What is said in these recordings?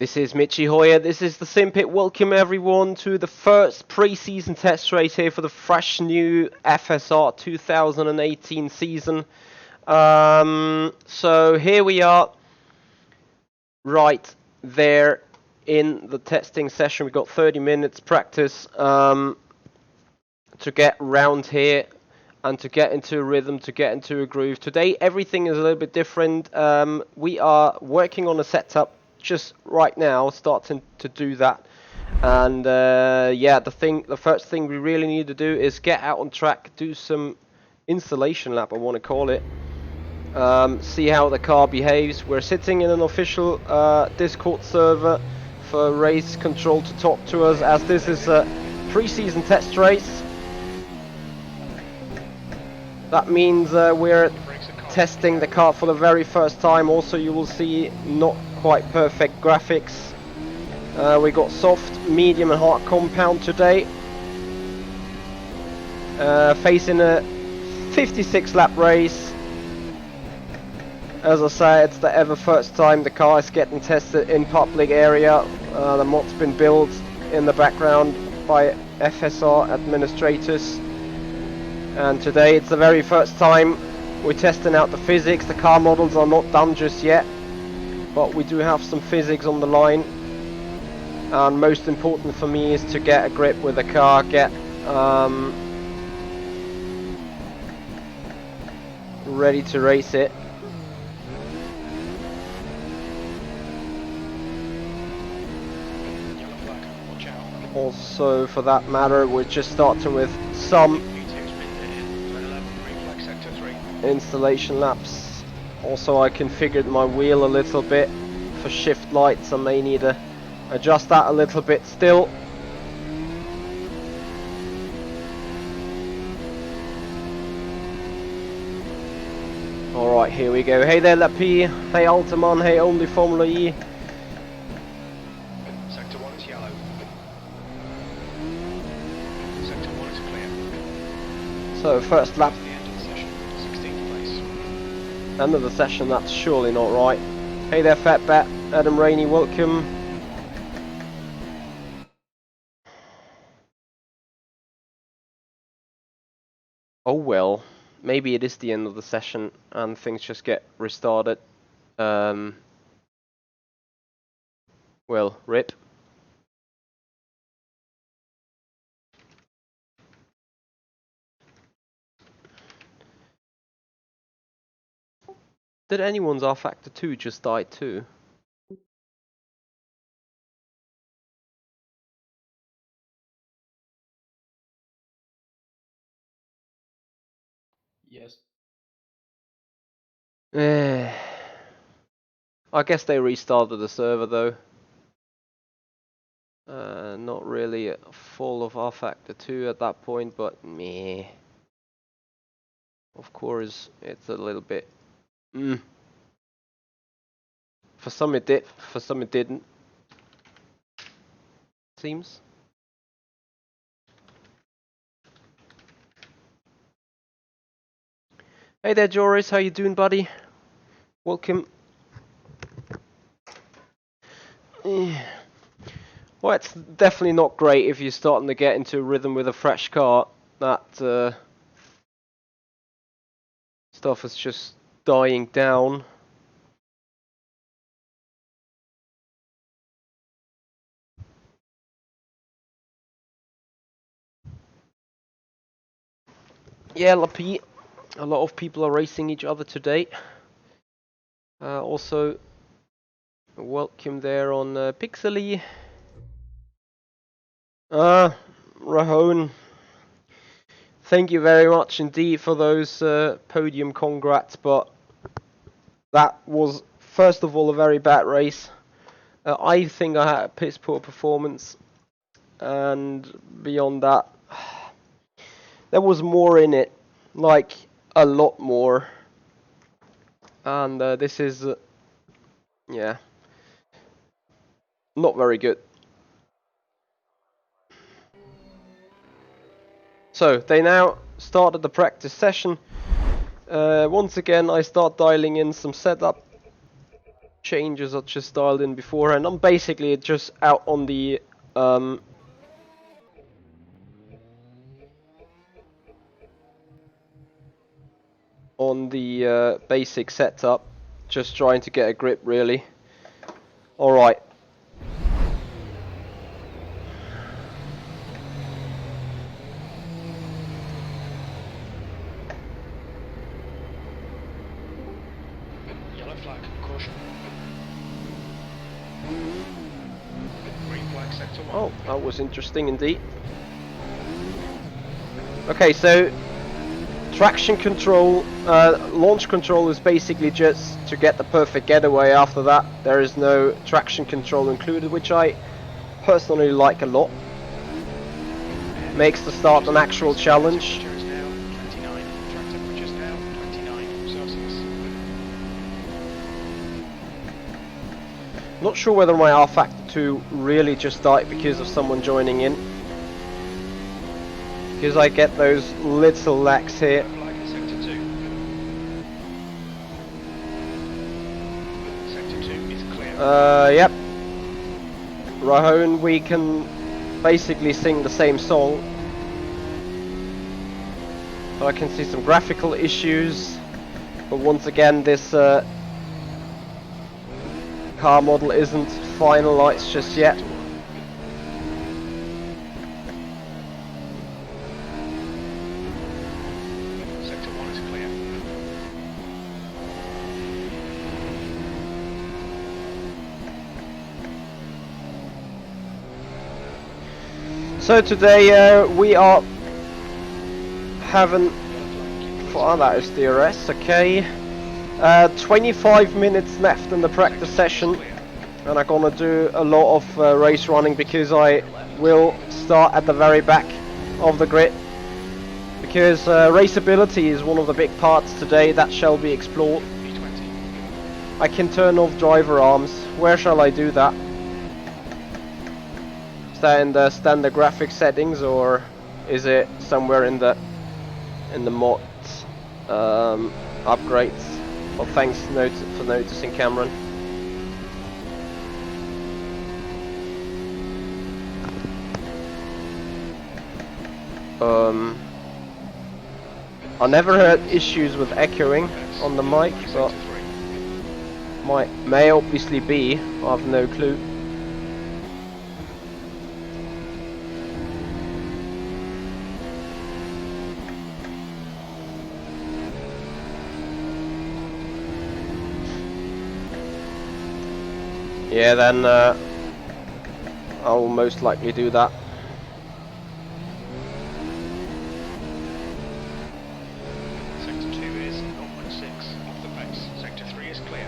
This is Michi Hoyer, this is the Simpit. Welcome everyone to the first pre-season test race here for the fresh new FSR 2018 season. So here we are, right there in the testing session. We've got 30 minutes practice to get round here and to get into a rhythm, to get into a groove. Today everything is a little bit different. We are working on a setup just right now, starting to do that, and yeah, the first thing we really need to do is get out on track, do some installation lap, I want to call it, see how the car behaves. We're sitting in an official Discord server for race control to talk to us, as this is a pre-season test race. That means we're testing the car for the very first time. Also, you will see not quite perfect graphics. We got soft, medium and hard compound today. Facing a 56 lap race. As I say, it's the ever first time the car is getting tested in public area. The mod's been built in the background by FSR administrators. And today it's the very first time we're testing out the physics. The car models are not done just yet, but we do have some physics on the line. And most important for me is to get a grip with the car, get ready to race it. Also, for that matter, we're just starting with some installation laps. Also, I configured my wheel a little bit for shift lights. I may need to adjust that a little bit still. Alright, here we go. Hey there, Lapi. Hey, Altaman. Hey, Only Formula E. Sector 1 is yellow. Sector 1 is clear. So, first lap. The end of the session, 16th place. End of the session, that's surely not right. Hey there, Fatbat. Adam Rainey, welcome. Oh well, maybe it is the end of the session and things just get restarted. Well, rip. Did anyone's rFactor 2 just die too? Yes. I guess they restarted the server though. Not really full of rFactor 2 at that point, but meh. Of course, it's a little bit. For some it did, for some it didn't. Seems. Hey there, Joris. How you doing, buddy? Welcome. Well, it's definitely not great if you're starting to get into a rhythm with a fresh car. That stuff is just dying down. Yeah, Lapi. A lot of people are racing each other today. Also, welcome there on Pixely. Rahone. Thank you very much indeed for those podium congrats, but that was first of all a very bad race. I think I had a piss poor performance, and beyond that, there was more in it, like a lot more. And this is, yeah, not very good. So they now started the practice session. Once again, I start dialing in some setup. changes are just dialed in beforehand. I'm basically just out on the basic setup, just trying to get a grip really. All right. Yellow flag, caution. Green flag, sector 1. Oh, that was interesting indeed. Okay, so traction control, launch control is basically just to get the perfect getaway. After that, there is no traction control included, which I personally like a lot. Makes the start an actual challenge. Temperature is now 29. Track temperature is now 29 Celsius. Not sure whether my rFactor 2 really just died because of someone joining in. Because I get those little lags here. Flag, sector 2. Sector 2 is clear. Yep. Rahone, we can basically sing the same song. But I can see some graphical issues. But once again, this car model isn't finalized just yet. Sector 1 is clear. So today we are having, oh, that is DRS, okay. 25 minutes left in the practice session, and I'm gonna do a lot of race running because I will start at the very back of the grid. Because raceability is one of the big parts today that shall be explored. I can turn off driver arms. Where shall I do that? Is that in the standard graphic settings, or is it somewhere in the mods upgrades? Well, thanks for noticing, Cameron. I never had issues with echoing on the mic, but may obviously be. I have no clue. Yeah, then I will most likely do that. Sector 2 is 0.6 off the pace. Sector 3 is clear.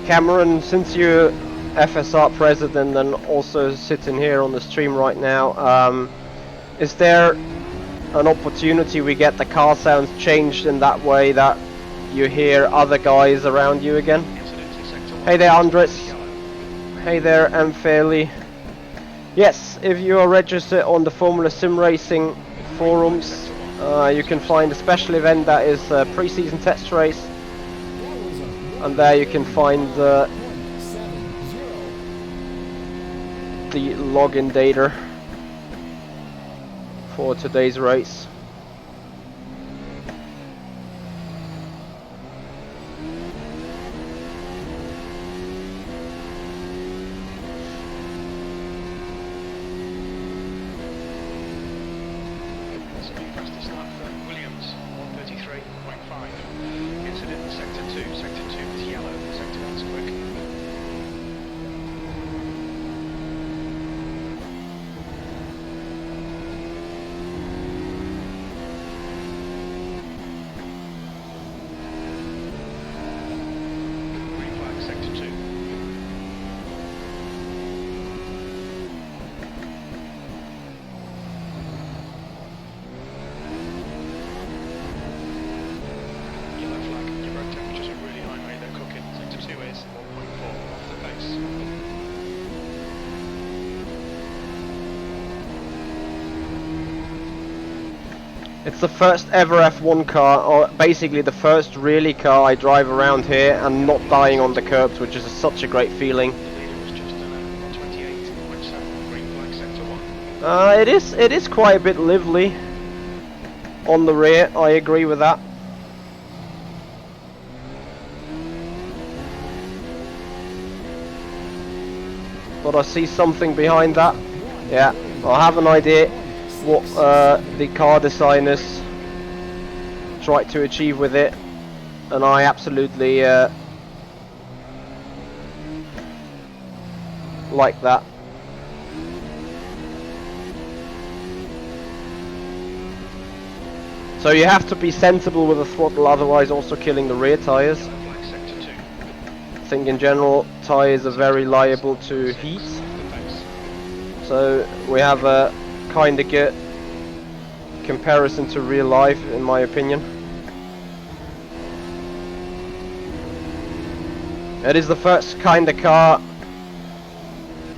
Cameron, since you're FSR president and also sitting here on the stream right now, is there an opportunity we get the car sounds changed in that way that you hear other guys around you again? Hey there, Andres. Hey there, Fairly. Yes, if you are registered on the Formula Simracing forums, you can find a special event that is a Preseason test race, and there you can find the login data for today's race. Fastest lap for Williams, 1:33.5. Incident in sector 2. Sector 2 is yellow. Sector 1's quick. Green flag, sector 2. Yellow flag, your road temperatures are really high, mate, they're cooking. Sector 2 is 1.5. It's the first ever F1 car, or basically the first really car I drive around here and not dying on the curbs, which is such a great feeling. The leader was just 128.7. Green flag sector 1. It is quite a bit lively on the rear, I agree with that. But I see something behind that. Yeah, I have an idea what the car designers tried to achieve with it, and I absolutely like that. So you have to be sensible with the throttle, otherwise also killing the rear tires. Yellow flag sector 2. I think in general tires are very liable to heat, Off the base. so we have a kind of good comparison to real life, in my opinion. It is the first kind of car,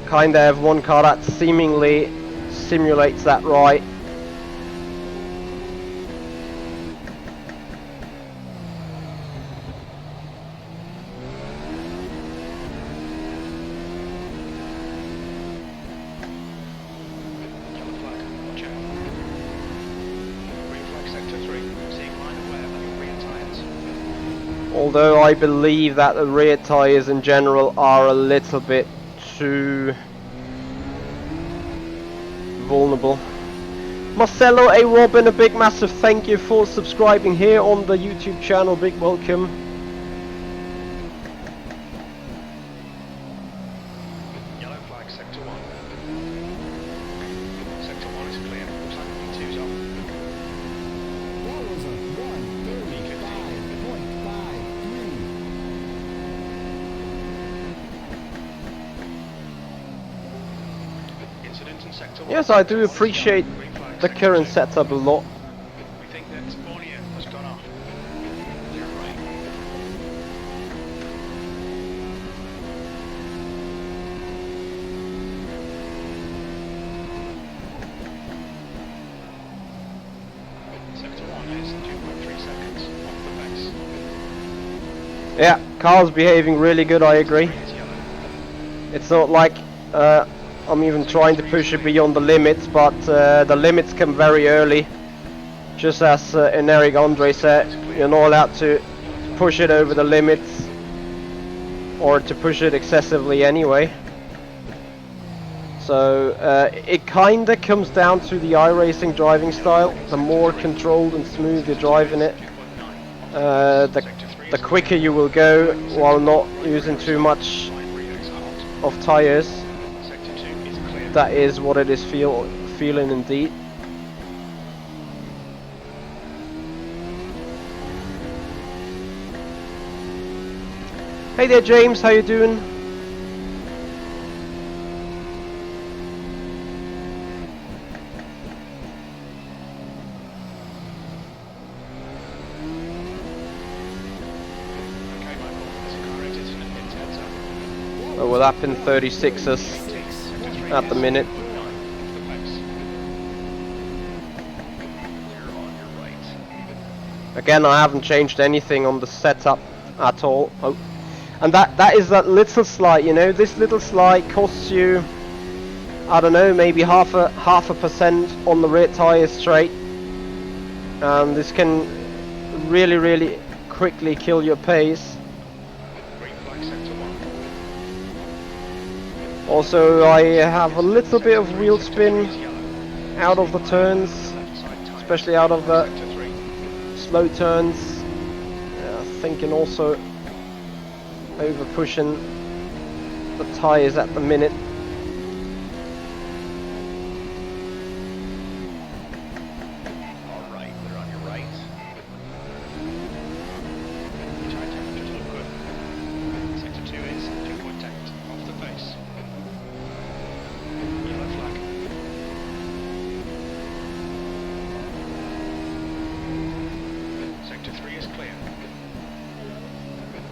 kind of F1 car that seemingly simulates that right. Yellow flag, watch out. Green flag sector 3. Seeing line aware of your rear tyres. Although I believe that the rear tires in general are a little bit too vulnerable. Marcelo, a Robin, a big massive thank you for subscribing here on the YouTube channel. Big welcome. Yellow flag sector 1. Sector 1 is clear. Looks like V2's off. That was a 135.53. Incident in sector 1. Yes, I do appreciate Green flag the sector current 2. setup a lot. We think that Borneo has gone off. Clear right. Sector 1 is 2.3 seconds off the base. Yeah, car's behaving really good, I agree. It's yellow. It's not like I'm even trying to push it beyond the limits, but the limits come very early. Just as Eric Andre said, you're not allowed to push it over the limits or to push it excessively anyway. So it kinda comes down to the iRacing driving style. The more controlled and smooth you're driving it, 2.9. the quicker you will go while not using too much of tires. Sector 2 is clear. That is what it is feeling indeed. Hey there, James, how you doing? Okay, Michael. There's a car exit and it's heads up. Oh, well, up in 36s Sector 3 at the is minute. 2.9 off the base. Clear on your right. Again, I haven't changed anything on the setup at all. Oh. And that is that little slide, you know, this little slide costs you, I don't know, maybe half a percent on the rear tire straight. And this can really quickly kill your pace. Green flag sector 1. Also, I have a little bit of wheel spin Is yellow. out of the turns, Left side tyre. especially out of the Sector 3. slow turns. Thinking also over pushing the tires at the minute. Alright, they're on your right. Tire temperatures look good. Sector 2 is 2.8 off the base. Yellow flag. Sector 3 is clear.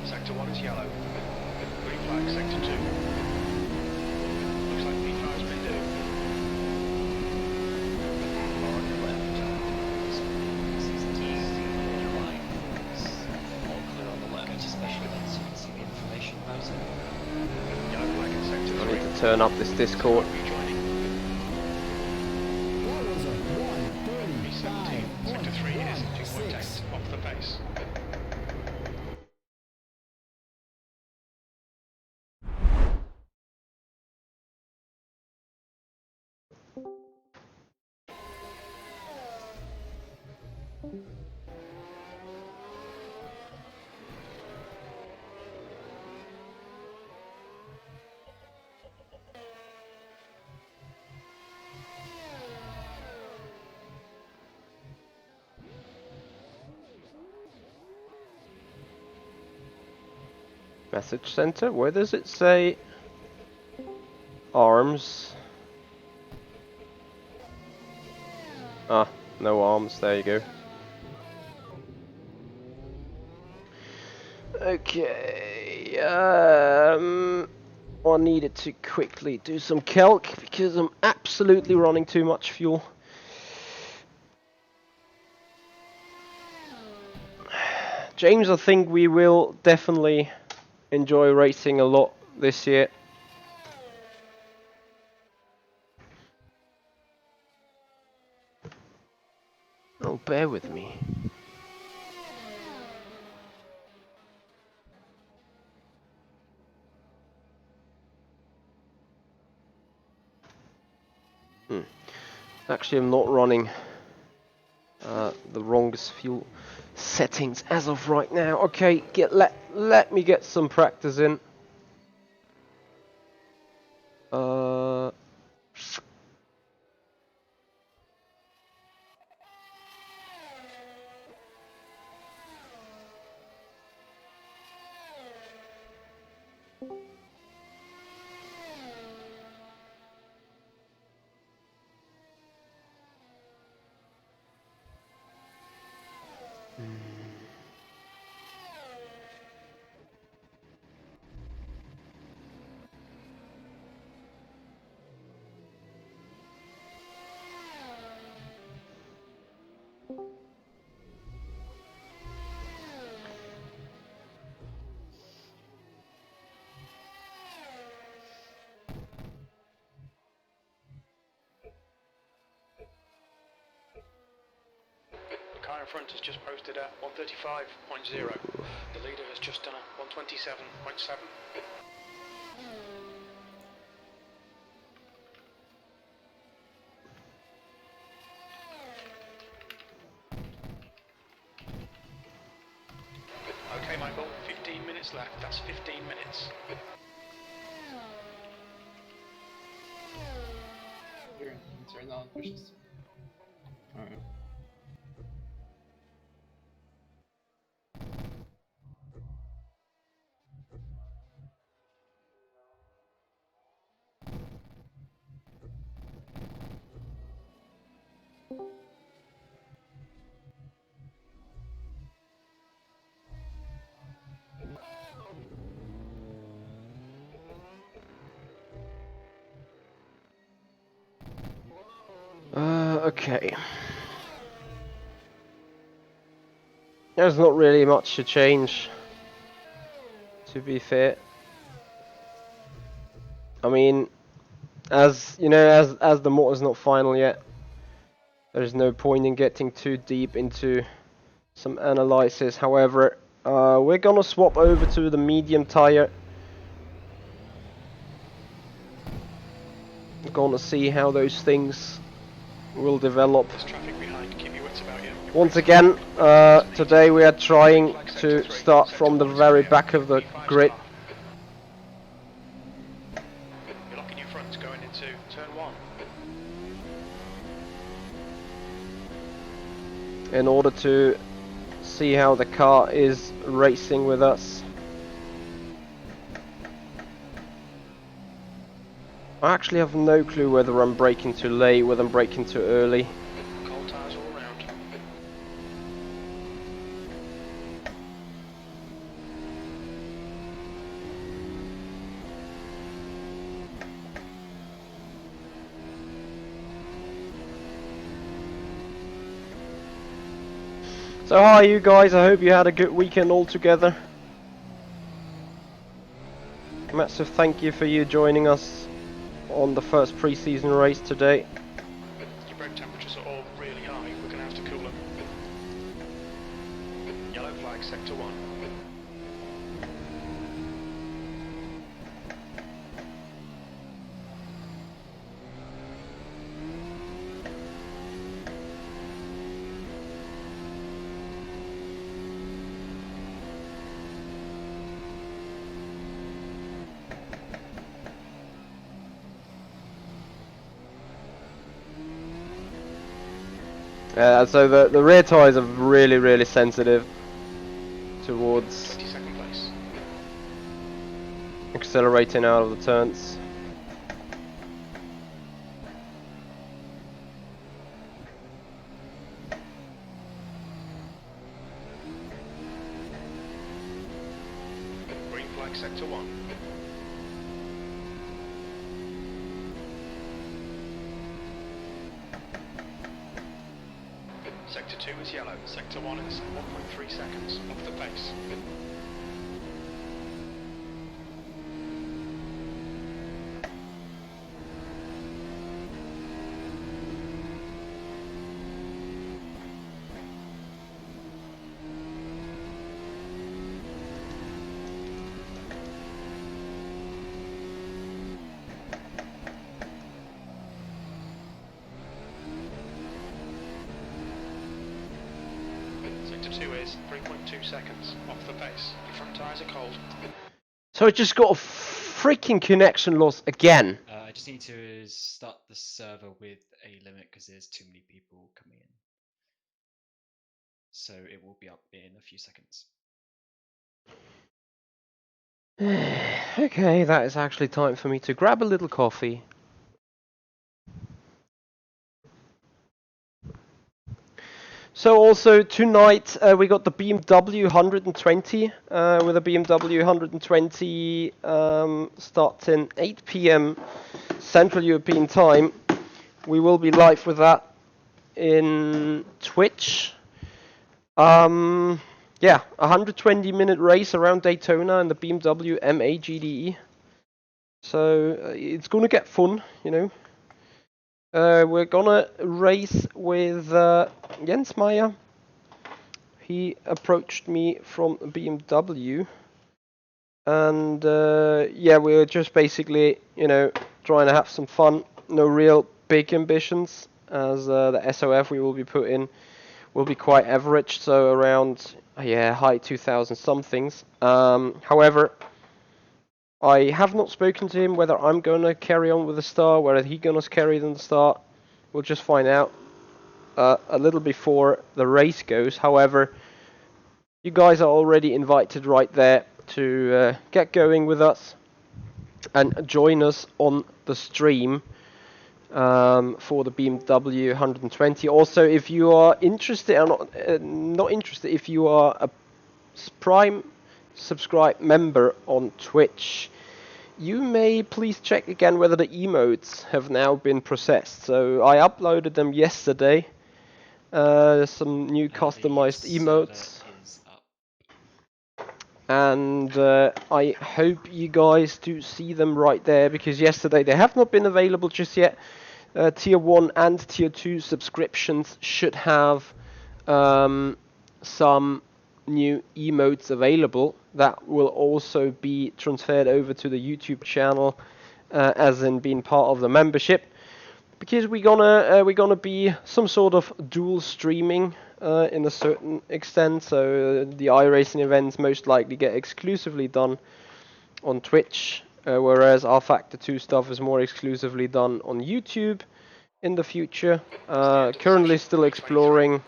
Sector 1 is yellow. Green flag, sector 2. Looks like V5 has been due. Car on your left. turn up this Discord. Rejoining. That was a B17, sector 3 is 2.8 off the pace. Message center, where does it say arms? Ah, no arms, there you go. Okay, I needed to quickly do some calc because I'm absolutely running too much fuel. James, I think we will definitely enjoy racing a lot this year. Oh, bear with me. Actually, I'm not running the wrongest fuel settings as of right now. Okay, let me get some practice in. The car in front has just posted a 135.0. The leader has just done a 127.7. Okay, Michael, 15 minutes left. That's 15 minutes. Here, turn on pushes. Alright. Okay. There's not really much to change, to be fair. I mean, as you know, as the motor's not final yet, there's no point in getting too deep into some analysis. However, we're gonna swap over to the medium tire. We're gonna see how those things will develop. There's traffic behind. Keep your wits about you. Once again, today we are trying to start from the very back of the grid. You're locking your fronts going into turn 1. In order to see how the car is racing with us. I actually have no clue whether I'm braking too late, whether I'm braking too early. Cold tyres all around. So how are you guys? I hope you had a good weekend all together. Massive thank you for you joining us. on the first pre-season race today. Your brake temperatures are all really high. We're going to have to cool them. Yellow flag, sector 1. So the rear tyres are really sensitive towards 22nd place. accelerating out of the turns. Green flag, sector 1. Sector 2 is yellow. Sector 1 is 1.3 seconds off the pace. Sector 2 is 3.2 seconds off the pace. Your front tyres are cold. So I just got a freaking connection loss again. I just need to start the server with a limit because there's too many people coming in. So it will be up in a few seconds. Okay, that is actually time for me to grab a little coffee. So also tonight we got the BMW 120 with a BMW 120 starting 8 p.m. Central European time. We will be live with that in Twitch. Yeah, 120-minute race around Daytona in the BMW MA GDE. So it's gonna get fun, you know. We're gonna race with Jens Meyer. He approached me from BMW, and yeah, we're just basically, you know, trying to have some fun. No real big ambitions, as the SOF we will be putting will be quite average, so around high 2000 somethings. However, I have not spoken to him whether I'm gonna carry on with the star, whether he's gonna carry on the start. We'll just find out a little before the race goes. However, you guys are already invited right there to get going with us and join us on the stream for the BMW 120. Also, if you are interested or not interested, if you are a Prime subscribe member on Twitch, you may please check again whether the emotes have now been processed. So I uploaded them yesterday. Some new customized emotes. Is up. And I hope you guys do see them right there, because yesterday they have not been available just yet. Tier 1 and Tier 2 subscriptions should have some new emotes available that will also be transferred over to the YouTube channel as in being part of the membership, because we're gonna be some sort of dual streaming in a certain extent. So the iRacing events most likely get exclusively done on Twitch, whereas rFactor 2 stuff is more exclusively done on YouTube in the future. Currently still exploring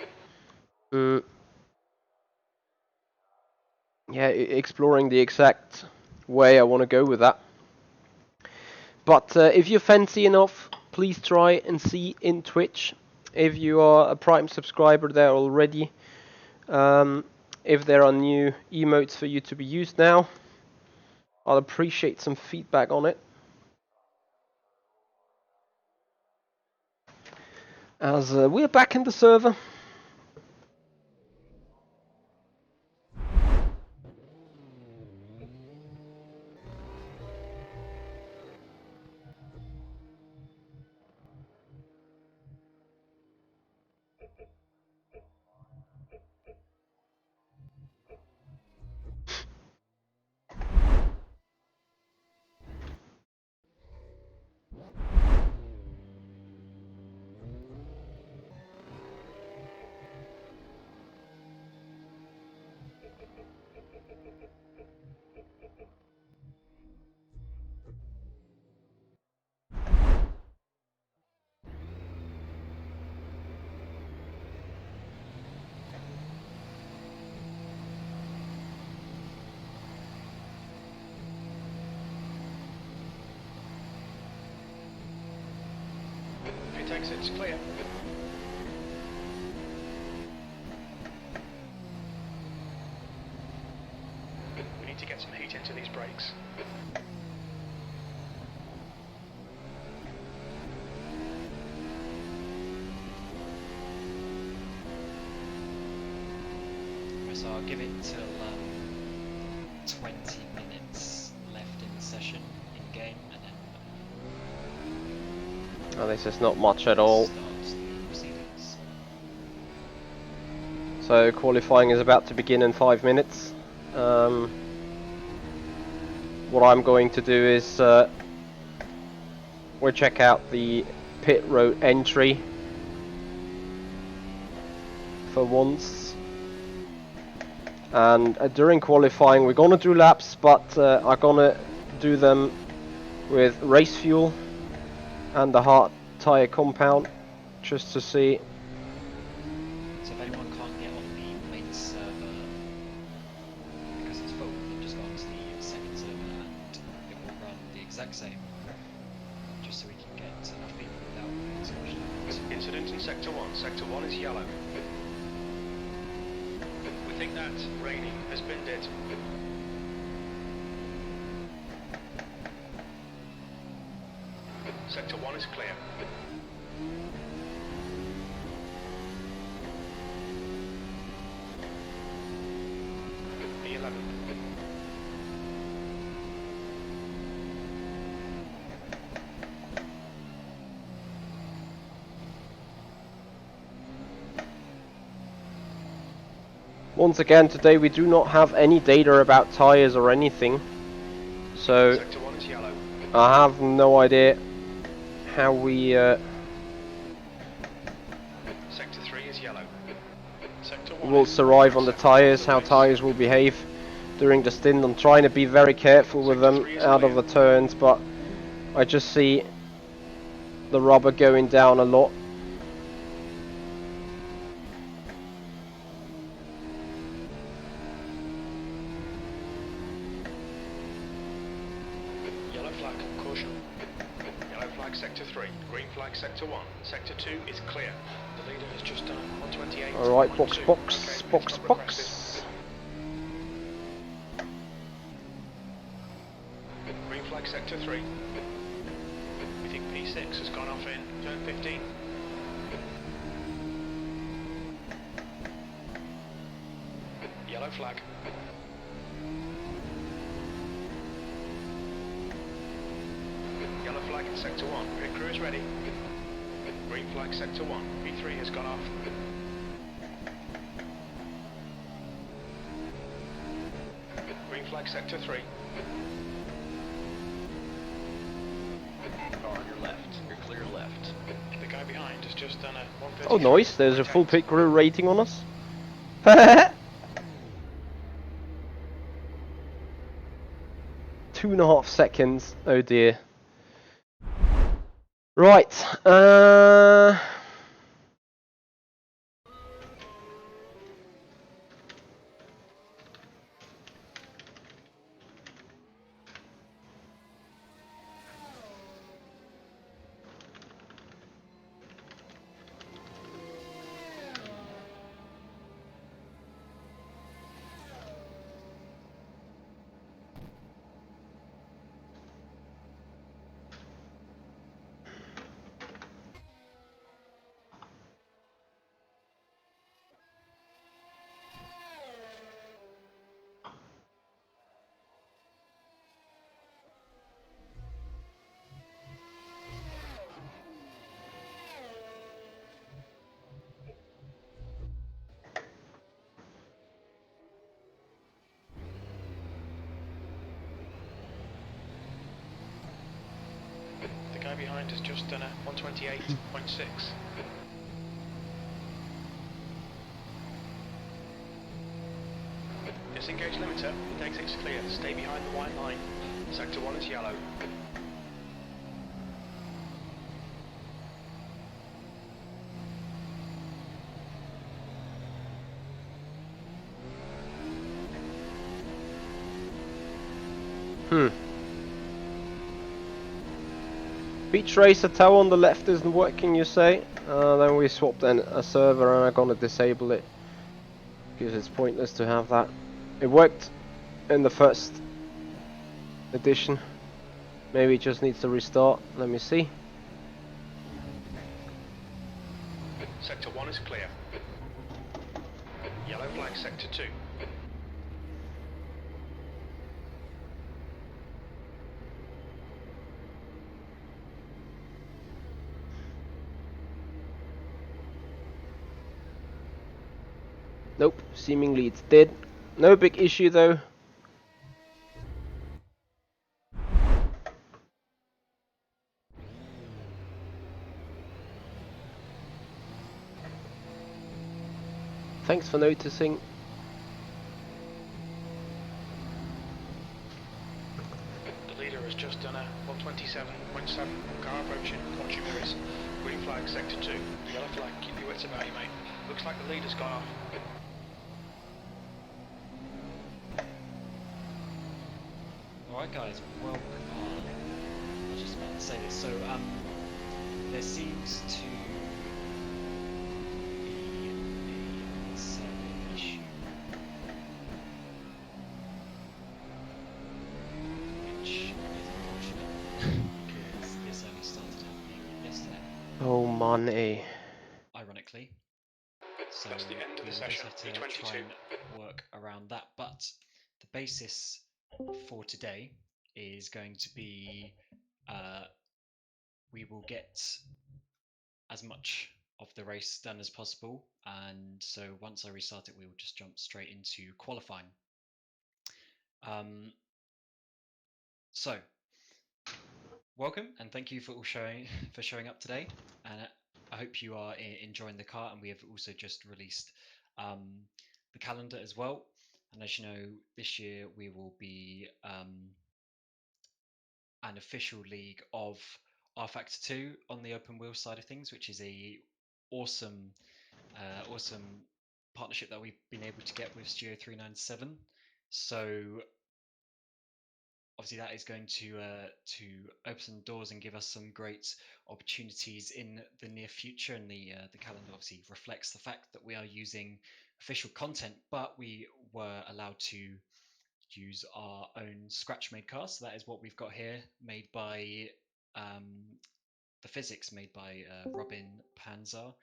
exploring the exact way I want to go with that. But if you're fancy enough, please try and see in Twitch. If you are a Prime subscriber there already, if there are new emotes for you to be used now, I'll appreciate some feedback on it. As we're back in the server. exits clear. We need to get some heat into these brakes. So I'll give it till 20 minutes left in the session in game, and then Oh, this is not much at all. start the proceedings. So qualifying is about to begin in 5 minutes. What I'm going to do is we'll check out the pit road entry for once. And during qualifying we're gonna do laps, but I'm gonna do them with race fuel and the hard tyre compound, just to see. So if anyone can't get on the main server because it's full, then just go on to the second server and it will run the exact same, just so we can get enough people without too much noise. Incident in Sector 1. Sector 1 is yellow. We think that raining has binned it. Sector 1 is clear. P11. Once again, today we do not have any data about tyres or anything, so Sector 1 is yellow. I have no idea how we Sector 3 is yellow. Sector 1 will is survive on the second tyres, how race. tyres will behave during the stint. I'm trying to be very careful with them out of the turns, but I just see the rubber going down a lot. Yellow flag, caution. Yellow flag, Sector 3. Green flag, Sector 1. Sector 2 is clear. The leader has just done 128. Alright, box, 1.2. box, Okay, box, stop box. requested. Green flag, Sector 3. We think P6 has gone off in turn 15. Yellow flag. Yellow flag in Sector 1. Pit crew is ready. Green flag Sector 1. P3 has gone off. Green flag Sector 3. Car on your left. You're clear left. The guy behind has just done a 130. Oh nice, there's a full pit crew rating on us. 2.5 seconds, oh dear. Right, The guy behind has just done a 128.6. Disengage limiter. The exit's clear. Stay behind the white line. Sector 1 is yellow. Beach Racer tower on the left isn't working, you say? Then we swapped a server and I'm gonna disable it. Because it's pointless to have that. It worked in the first edition. Maybe it just needs to restart. Let me see. Sector 1 is clear. Yellow flag sector 2. Nope, seemingly it's dead. No big issue though. Thanks for noticing. The leader has just done a 127.7 car approaching. Watch your mirrors. Green flag sector 2. Yellow flag, keep your wits about you, mate. Looks like the leader's gone off. Alright guys, welcome on. I was just about to say this. So there seems to be a server issue which is unfortunate because this only started happening yesterday, Oh money. ironically. So That's the end of we the will session. just have to P22. try and work around that. But the basis for today is going to be we will get as much of the race done as possible, and so once I restart it we will just jump straight into qualifying. So welcome and thank you for all showing up today, and I hope you are enjoying the car. And we have also just released the calendar as well, and as you know, this year we will be an official league of rFactor 2 on the open wheel side of things, which is a awesome partnership that we've been able to get with Studio 397. So obviously that is going to open some doors and give us some great opportunities in the near future. And the calendar obviously reflects the fact that we are using official content, but we were allowed to use our own scratch made car. So that is what we've got here, made by the physics, made by Robin Panzer,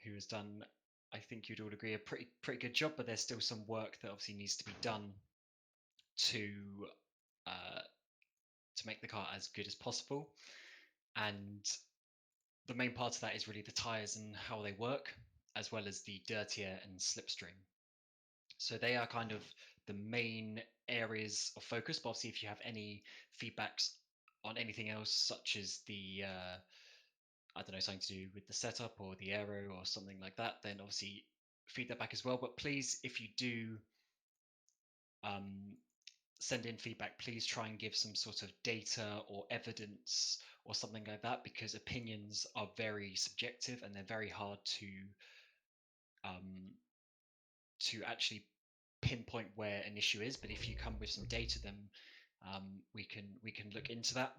who has done, I think you'd all agree, a pretty good job. But there's still some work that obviously needs to be done to make the car as good as possible. And the main part of that is really the tyres and how they work, as well as the dirtier and slipstream. So they are kind of the main areas of focus. But obviously, if you have any feedbacks on anything else, such as the I don't know, something to do with the setup or the aero or something like that, then obviously feed that back as well. But please, if you do send in feedback, please try and give some sort of data or evidence or something like that, because opinions are very subjective and they're very hard to actually pinpoint where an issue is. But if you come with some data, then we can look into that.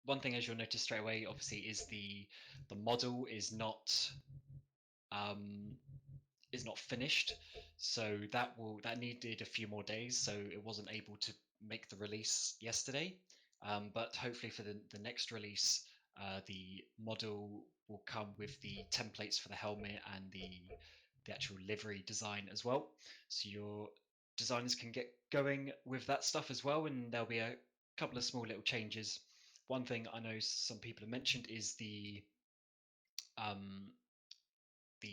One thing, as you'll notice straight away, obviously, is the model is not finished, so that needed a few more days, so it wasn't able to make the release yesterday. But hopefully for the next release, the model will come with the templates for the helmet and the actual livery design as well, so your designers can get going with that stuff as well. And there'll be a couple of small little changes. One thing I know some people have mentioned is the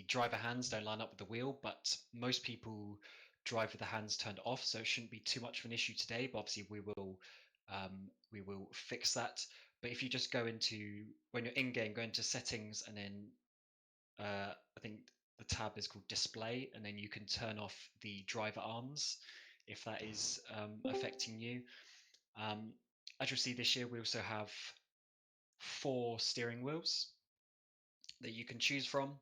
driver hands don't line up with the wheel, but most people drive with the hands turned off, so it shouldn't be too much of an issue today. But obviously we will fix that. But if you just go into, when you're in game, go into settings, and then I think the tab is called display, and then you can turn off the driver arms if that is affecting you. As you'll see, this year we also have 4 steering wheels that you can choose from,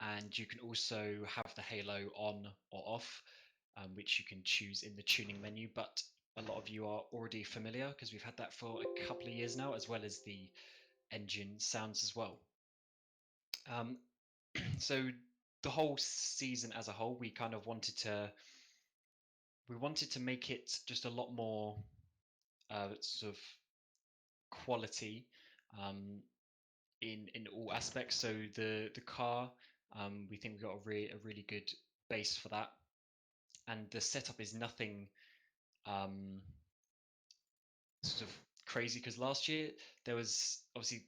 and you can also have the halo on or off, which you can choose in the tuning menu. But a lot of you are already familiar because we've had that for a couple of years now, as well as the engine sounds as well. So the whole season as a whole, we kind of wanted to make it just a lot more sort of quality in all aspects. So the car, we think we got a really good base for that, and the setup is nothing sort of crazy, because last year there was obviously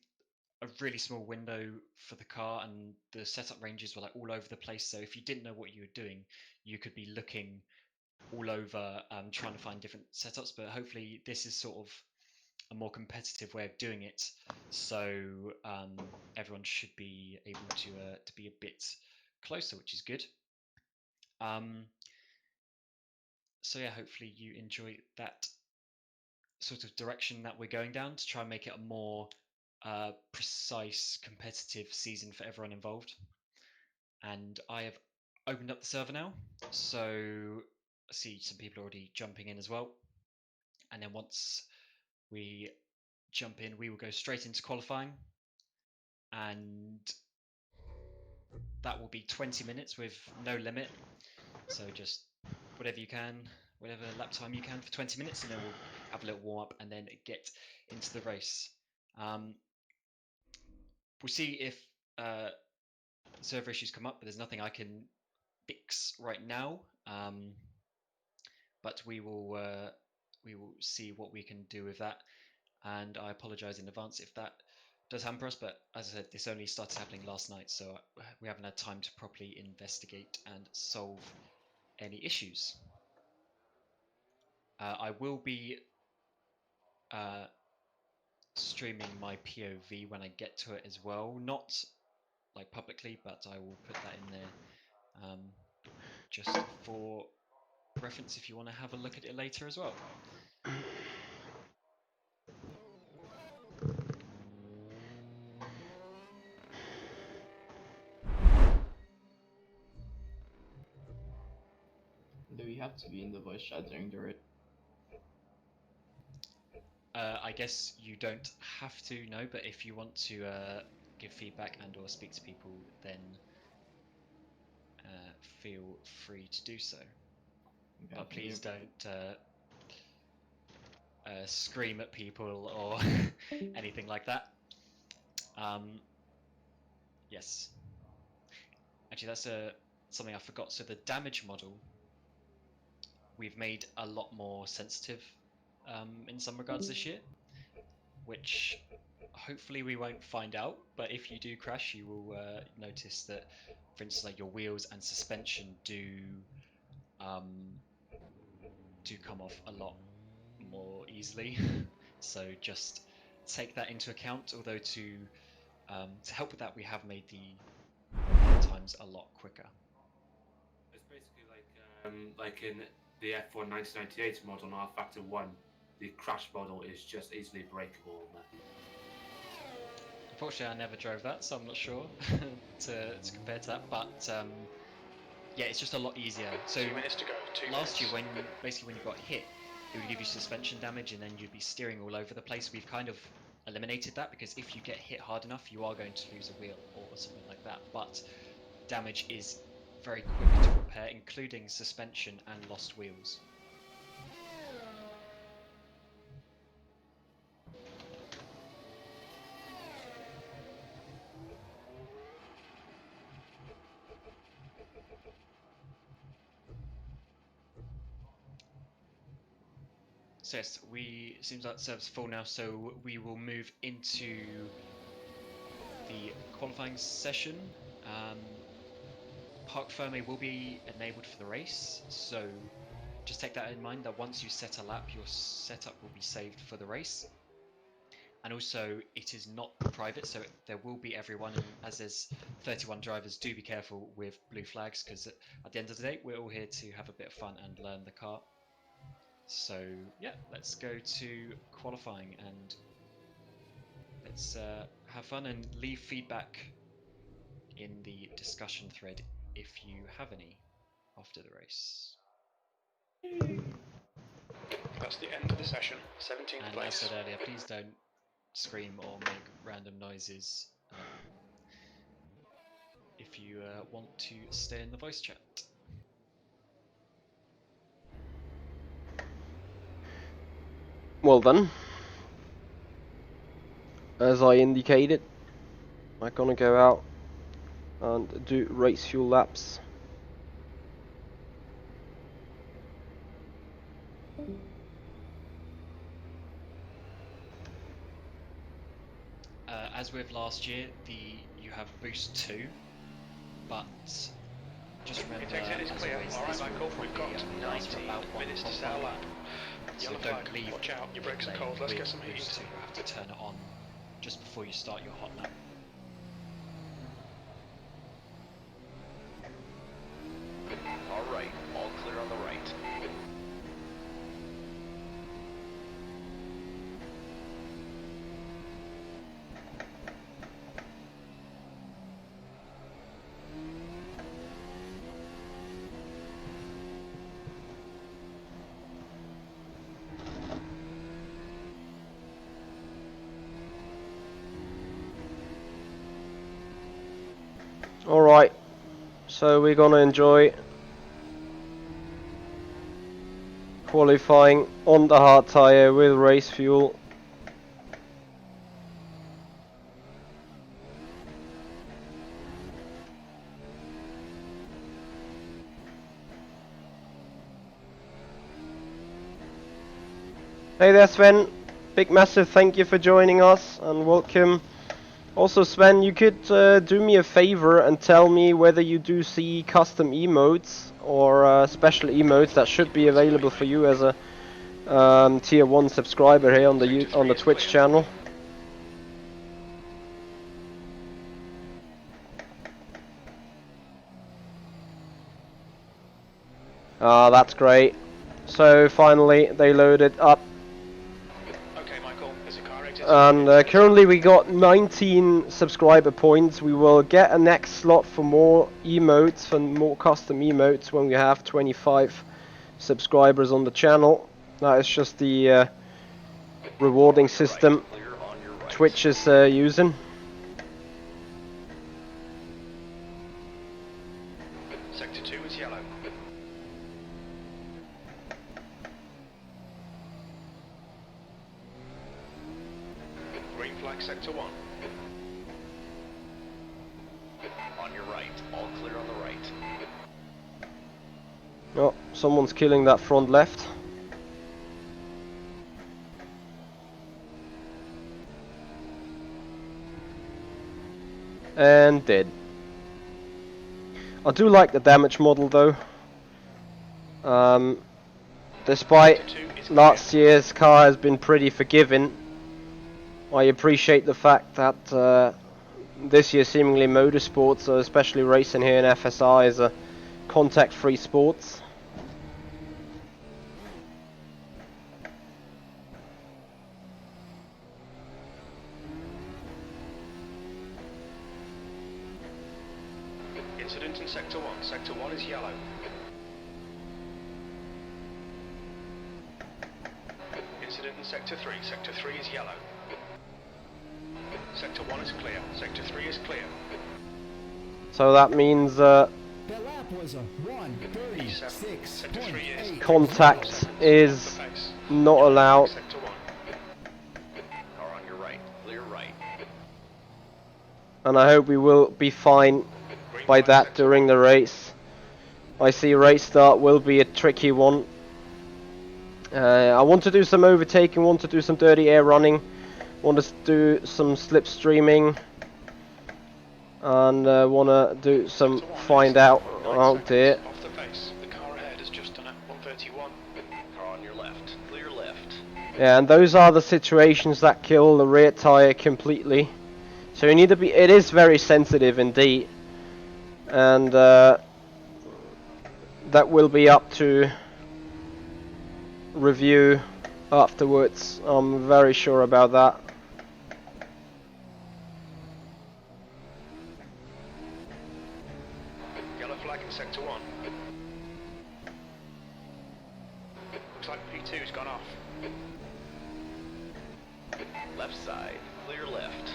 a really small window for the car and the setup ranges were like all over the place. So if you didn't know what you were doing, you could be looking all over trying to find different setups. But hopefully this is sort of a more competitive way of doing it, so everyone should be able to be a bit closer, which is good. So yeah, hopefully you enjoy that sort of direction that we're going down to try and make it a more precise, competitive season for everyone involved. And I have opened up the server now, so I see some people already jumping in as well. And then once we jump in, we will go straight into qualifying, and that will be 20 minutes with no limit. So just whatever you can, whatever lap time you can for 20 minutes, and then we'll have a little warm up and then get into the race. We'll see if server issues come up, but there's nothing I can fix right now. But we will see what we can do with that. And I apologize in advance if that does hamper us, but as I said, this only started happening last night, so we haven't had time to properly investigate and solve any issues. I will be streaming my POV when I get to it as well, not like publicly, but I will put that in there just for reference if you want to have a look at it later as well. Do we have to be in the voice chat during the race? I guess you don't have to, no, but if you want to give feedback and or speak to people, then feel free to do so. Okay, But please you. don't scream at people or anything like that. Yes. Actually, that's something I forgot. So the damage model, we've made a lot more sensitive in some regards this year, which hopefully we won't find out. But if you do crash, you will notice that, for instance, like your wheels and suspension do come off a lot more easily. So just take that into account. Although to help with that, we have made the times a lot quicker. It's basically like in the F1 1998 mod on rFactor 1, the crash model is just easily breakable on there. Unfortunately, I never drove that, so I'm not sure to compare to that. But yeah, it's just a lot easier. So 2 minutes to go. 2 last year, minutes. when you got hit, it would give you suspension damage, and then you'd be steering all over the place. We've kind of eliminated that, because if you get hit hard enough, you are going to lose a wheel or something like that. But damage is very quick to repair, including suspension and lost wheels. So yes, seems like the server's full now, so we will move into the qualifying session. Park Ferme will be enabled for the race, so just take that in mind, that once you set a lap, your setup will be saved for the race. And also, it is not private, so there will be everyone, and as there's 31 drivers, do be careful with blue flags, because at the end of the day, we're all here to have a bit of fun and learn the car. So yeah, let's go to qualifying and let's have fun, and leave feedback in the discussion thread if you have any after the race. That's the end of the session. 17th And as place. said earlier, please don't scream or make random noises if you want to stay in the voice chat. Well done. As I indicated, I'm gonna go out and do race fuel laps. As with last year, you have boost 2, but just remember, Intake 10 is as clear. always, Alright, this will Michael, we've probably got only last for 90 about one minutes to whole set a run. lap. So Yellow don't flag, leave watch out, your pit brakes are lane cold. Let's with get some heat boost into 2. You have to turn it on just before you start your hot lap. Alright, all clear on the right. Alright, so we're gonna enjoy qualifying on the hard tyre with race fuel. Hey there Sven, big massive thank you for joining us and welcome. Also Sven, you could do me a favor and tell me whether you do see custom emotes or special emotes that should be available for you as a tier 1 subscriber here on the Twitch channel. Ah, that's great. So finally they loaded up. Okay, Michael, there's a car exit. And currently we got 19 subscriber points. We will get a next slot for more emotes, for more custom emotes when we have 25 subscribers on the channel. That is just the rewarding system Clear on your right. Twitch is using. Sector 2 is yellow. Green flag, sector 1. On your right, all clear on the right. Oh, someone's killing that front left. And dead. I do like the damage model though. Despite Sector 2 is last year's car has been pretty forgiving, I appreciate the fact that this year seemingly motorsports, especially racing here in FSR, is a contact-free sports. Incident in sector 1. Sector 1 is yellow. Incident in sector 3. Sector 3 is yellow. Sector 1 is clear. Sector 3 is clear. So that means That lap was a 1:36.8. contact is not allowed. Sector 1. Car on your right, clear right. And I hope we will be fine by that during the race. I see race start will be a tricky one. I want to do some overtaking, want to do some dirty air running, want to do some slipstreaming, and want to do some find out. Oh dear. Off the pace. The car ahead has just done at 131. Car on your left, clear left. Yeah, and those are the situations that kill the rear tire completely. So you need to be. It is very sensitive indeed, and that will be up to review afterwards. I'm very sure about that. Yellow flag in sector 1. Looks like P2's got gone off. Left side, clear left.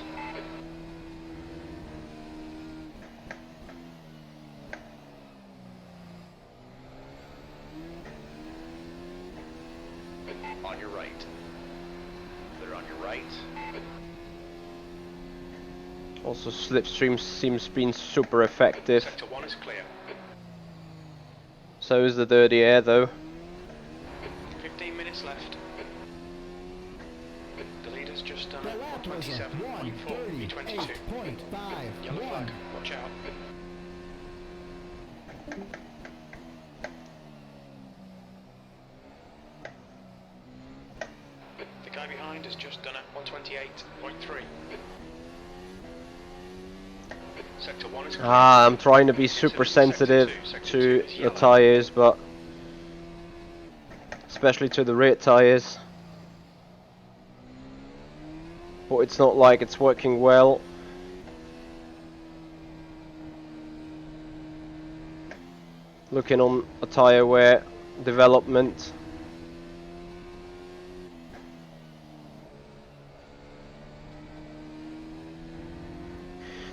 On your right. Clear on your right. Also, slipstream seems been super effective. Sector 1 is clear. So is the dirty air though. 15 minutes left. The leader's just done The a lap was a 127.4, E22. 1:38.51. Yellow flag, watch out. The guy behind has just done a 128.3. Sector 1 is clear. I'm trying to be super sensitive to the tyres, but especially to the rear tyres. But it's not like it's working well. Looking on a tyre wear development.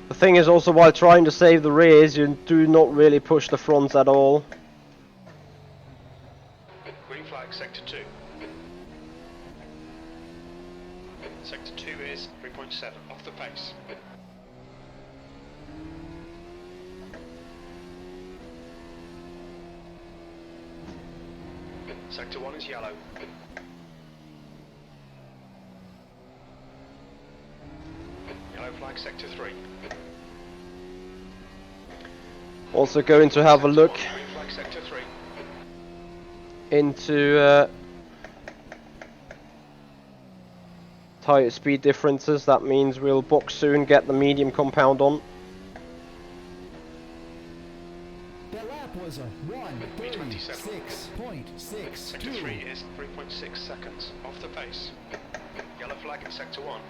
The thing is also, while trying to save the rears, you do not really push the fronts at all. Green flag, sector 2. Sector 2 is 3.7, off the pace. Sector 1 is yellow. Yellow flag, sector 3. Also going to have a look Green flag, sector 3. into tyre speed differences. That means we'll box soon, get the medium compound on. The lap was a 1:36.62. Sector 3 is 3.6 seconds, off the pace. Yellow flag in sector 1.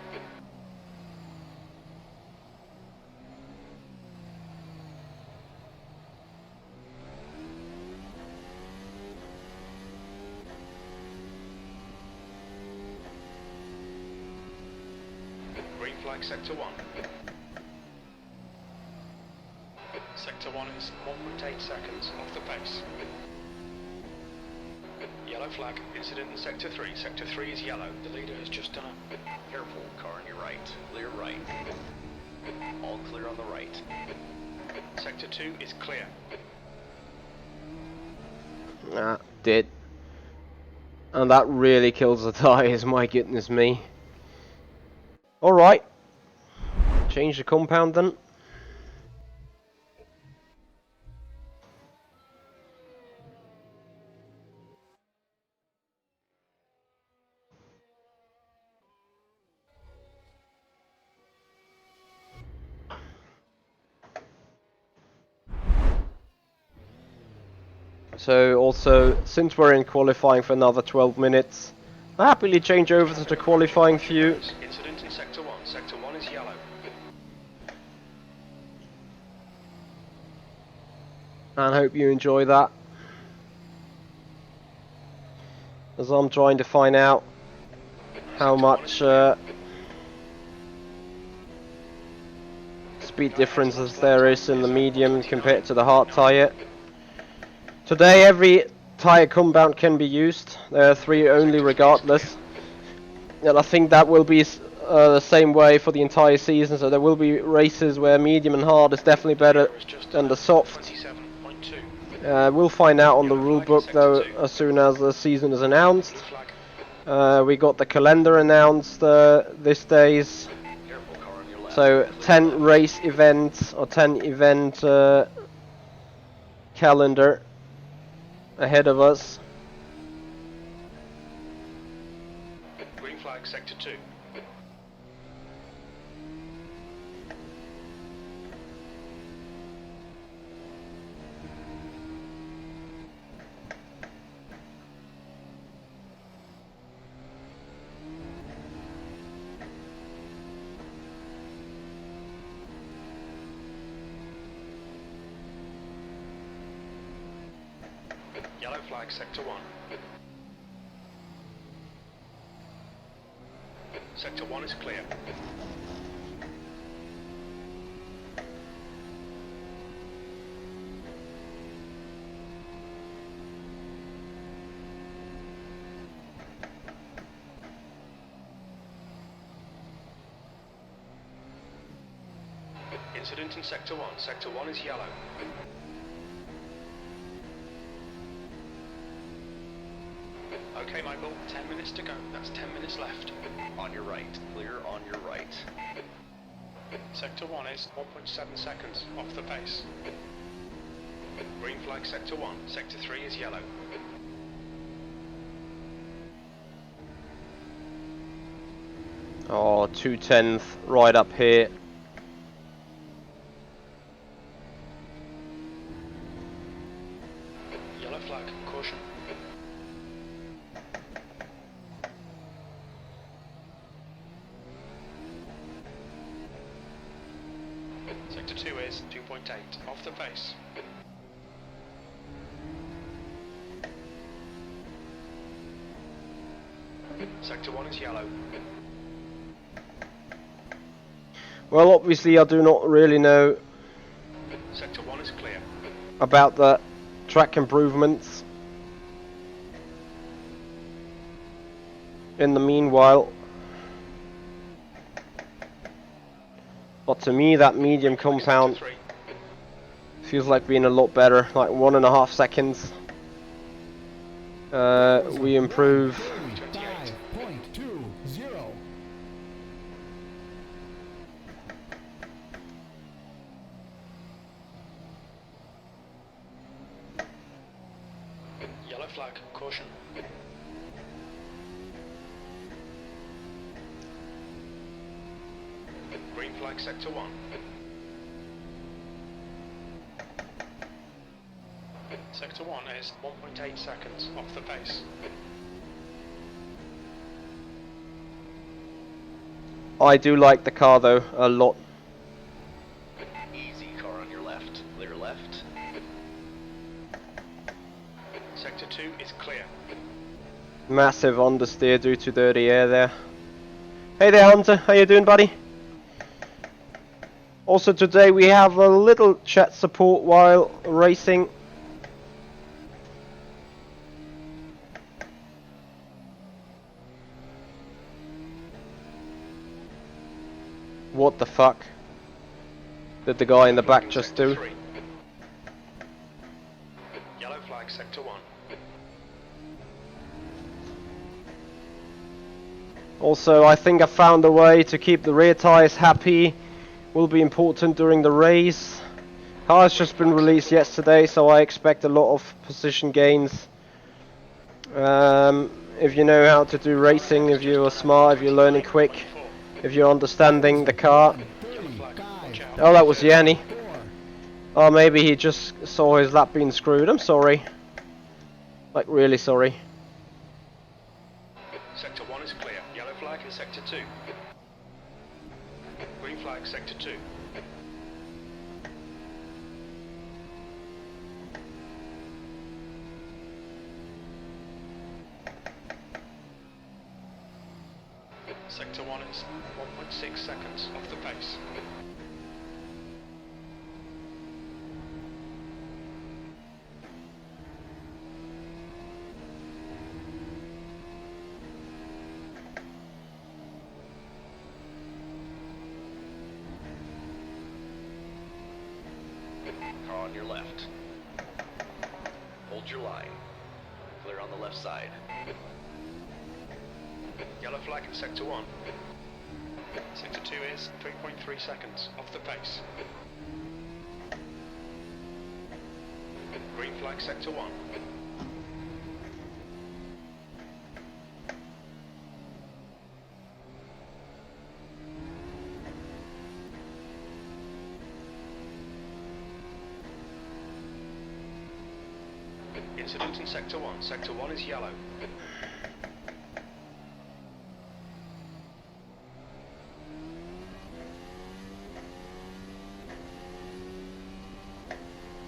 Green flag, sector 1. Sector 1 is 1.8 seconds, off the pace. Yellow flag, incident in sector 3. Sector 3 is yellow. The leader has just done a... Careful, car on your right. Clear right. All clear on the right. Sector 2 is clear. Ah, did. And that really kills the tyres, my goodness me. Alright. Change the compound then. So also, since we're in qualifying for another 12 minutes, I'll happily change over to the qualifying view. Incident in sector 1. Sector 1 is yellow. And hope you enjoy that. As I'm trying to find out how much speed differences there is in the medium compared to the hard tyre. Today every tyre compound can be used. There are 3 only regardless. And I think that will be the same way for the entire season, so there will be races where medium and hard is definitely better than the soft. 27.2. We'll find out on the rulebook though as soon as the season is announced. We got the calendar announced these days. Careful, car on your left. So 10 race events or 10 event calendar ahead of us. Green flag, sector 2. Yellow flag, sector 1. Sector 1 is clear. Incident in Sector 1. Sector 1 is yellow. Okay, Michael, 10 minutes to go. That's 10 minutes left. On your right. Clear on your right. Sector 1 is 1.7 seconds off the pace. Green flag Sector 1. Sector 3 is yellow. Oh, 2/10 right up here. Yellow flag, caution. Sector 2 is 2.8 off the pace. Sector 1 is yellow. Well, obviously I do not really know Sector 1 is clear. about the track improvements. In the meanwhile, but to me that medium compound Sector 3. feels like being a lot better, like 1.5 seconds. We improve. 5.20. Yellow flag, caution. Green flag Sector 1. Sector 1 is 1.8 seconds off the pace. I do like the car though, a lot. Easy. Car on your left. Clear left. Sector 2 is clear. Massive understeer due to dirty air there. Hey there Hunter, how you doing buddy? Also today we have a little chat support while racing. What the fuck did the guy in the back just do? Sector 3. Yellow flag Sector 1. Also, I think I found a way to keep the rear tyres happy. Will be important during the race. Car has just been released yesterday, so I expect a lot of position gains. If you know how to do racing, if you are smart, if you're learning quick, if you're understanding the car. Yellow flag, watch out. Oh, that was Yanni. Oh, maybe he just saw his lap being screwed. I'm sorry. Like, really sorry. Sector 1 is clear. Yellow flag in Sector 2. Green flag Sector 2. Sector 1 is 1.6 seconds off the pace. Car on your left. Hold your line. Clear on the left side. Yellow flag in Sector 1. Sector 2 is 3.3 seconds off the pace. Green flag Sector 1. Incident in Sector 1. Sector 1 is yellow.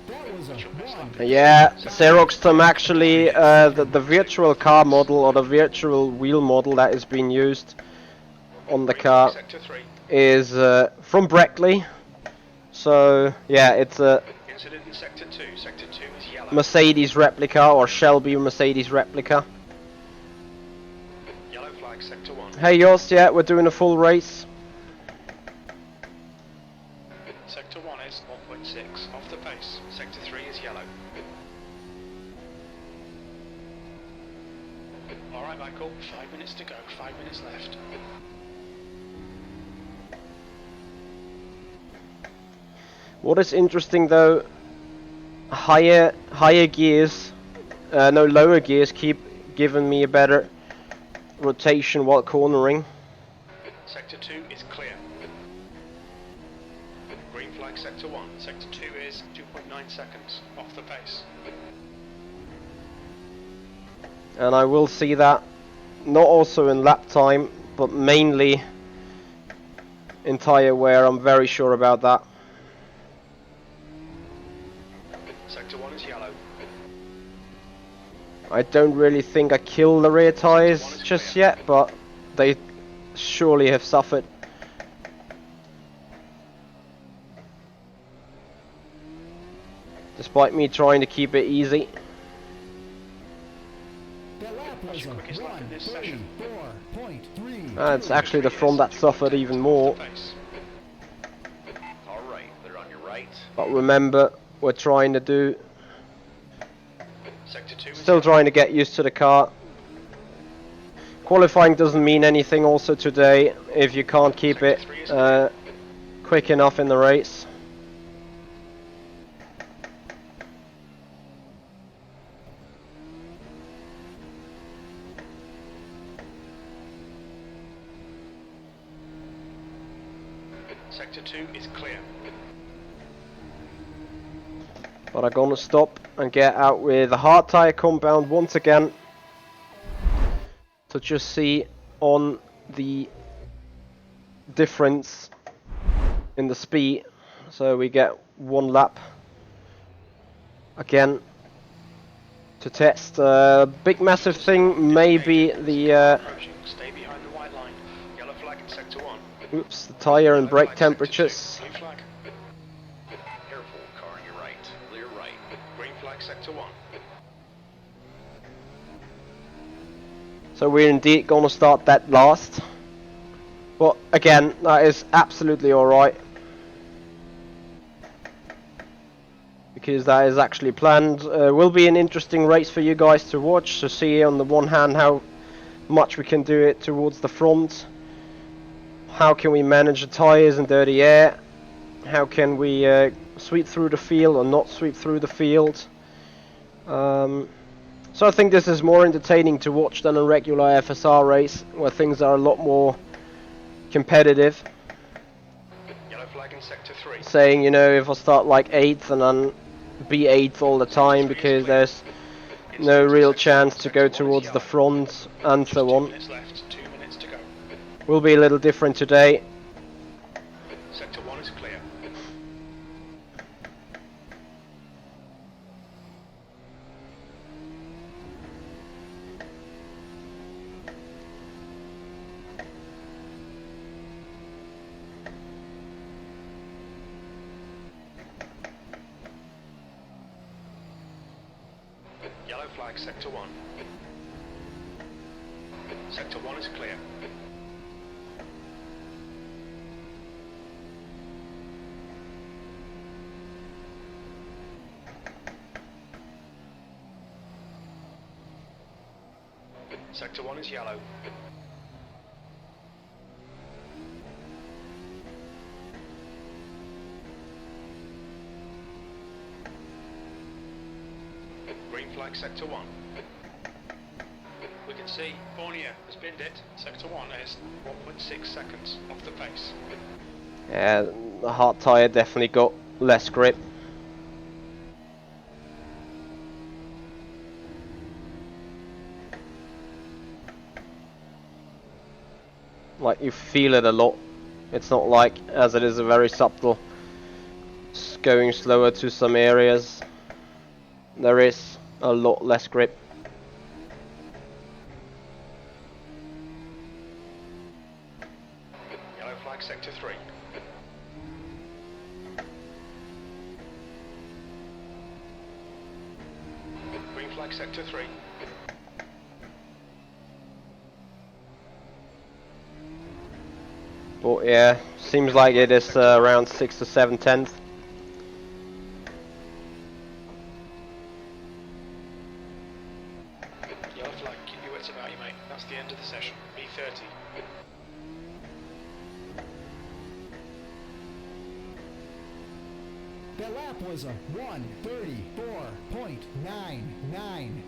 That was a one. Yeah, Xeroxtom actually, the virtual car model or the virtual wheel model that is being used on the Green car flag sector 3. is from Brackley. So yeah, it's a Incident in sector 2. Sector 2 is yellow. Mercedes replica or Shelby Mercedes replica. Yellow flag sector 1. Hey Yost, yeah, we're doing a full race. Sector 1 is 1.6 off the pace. Sector 3 is yellow. Alright Michael, 5 minutes to go, 5 minutes left. What is interesting though, higher gears, no lower gears keep giving me a better rotation while cornering. Sector 2 is clear. Green flag sector 1. Sector 2 is 2.9 seconds off the pace. And I will see that, not also in lap time, but mainly in tyre wear. I'm very sure about that. Sector 1 is yellow. I don't really think I killed the rear tyres just yet, but they surely have suffered. Despite me trying to keep it easy. The lap was a Quickest lap in this session. 1:34.3. It's actually the front that suffered even more. Alright, they're on your right. But remember, we're trying to do... Sector 2 is Still trying to get used to the car. Qualifying doesn't mean anything also today if you can't keep it quick enough in the race. Sector 2 is clear. But I'm gonna stop and get out with a hard tyre compound once again to just see on the difference in the speed. So we get one lap again to test. Big massive thing maybe the Approaching. Stay behind the white line. Yellow flag in sector 1. oops, the tyre and Yellow brake flag, sector 2. temperatures. Blue flag. Careful, car on your right. Clear right. Green flag sector 1. So we're indeed gonna start that last. But again, that is absolutely alright. Because that is actually planned. Will be an interesting race for you guys to watch. To see on the one hand how much we can do it towards the front. How can we manage the tyres and dirty air? How can we sweep through the field or not sweep through the field? So I think this is more entertaining to watch than a regular FSR race, where things are a lot more competitive. Yellow flag in sector 3. Saying, you know, if I start like 8th and then be 8th all the time because there's no real chance to go towards the front and so 2 on. minutes left. 2 minutes to go. Will be a little different today. Sector 1 is clear. Yellow flag sector 1. Sector 1 is clear. Sector 1 is yellow. Green flag sector 1. We can see Borneo has binned it. Sector 1 is 1.6 seconds off the pace. Yeah, the hard tyre definitely got less grip. Like you feel it a lot. It's not like as it is a very subtle going slower to some areas. There is a lot less grip. flag sector 3. But yeah, seems like it is around 6 to 7 tenths. Yellow flag, keep your wits about you, mate. That's the end of the session. B30. The lap was a 1:34.99.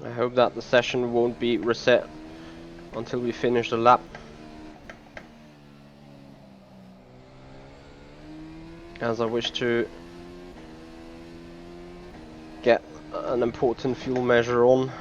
I hope that the session won't be reset until we finish the lap, as I wish to get an important fuel measure on.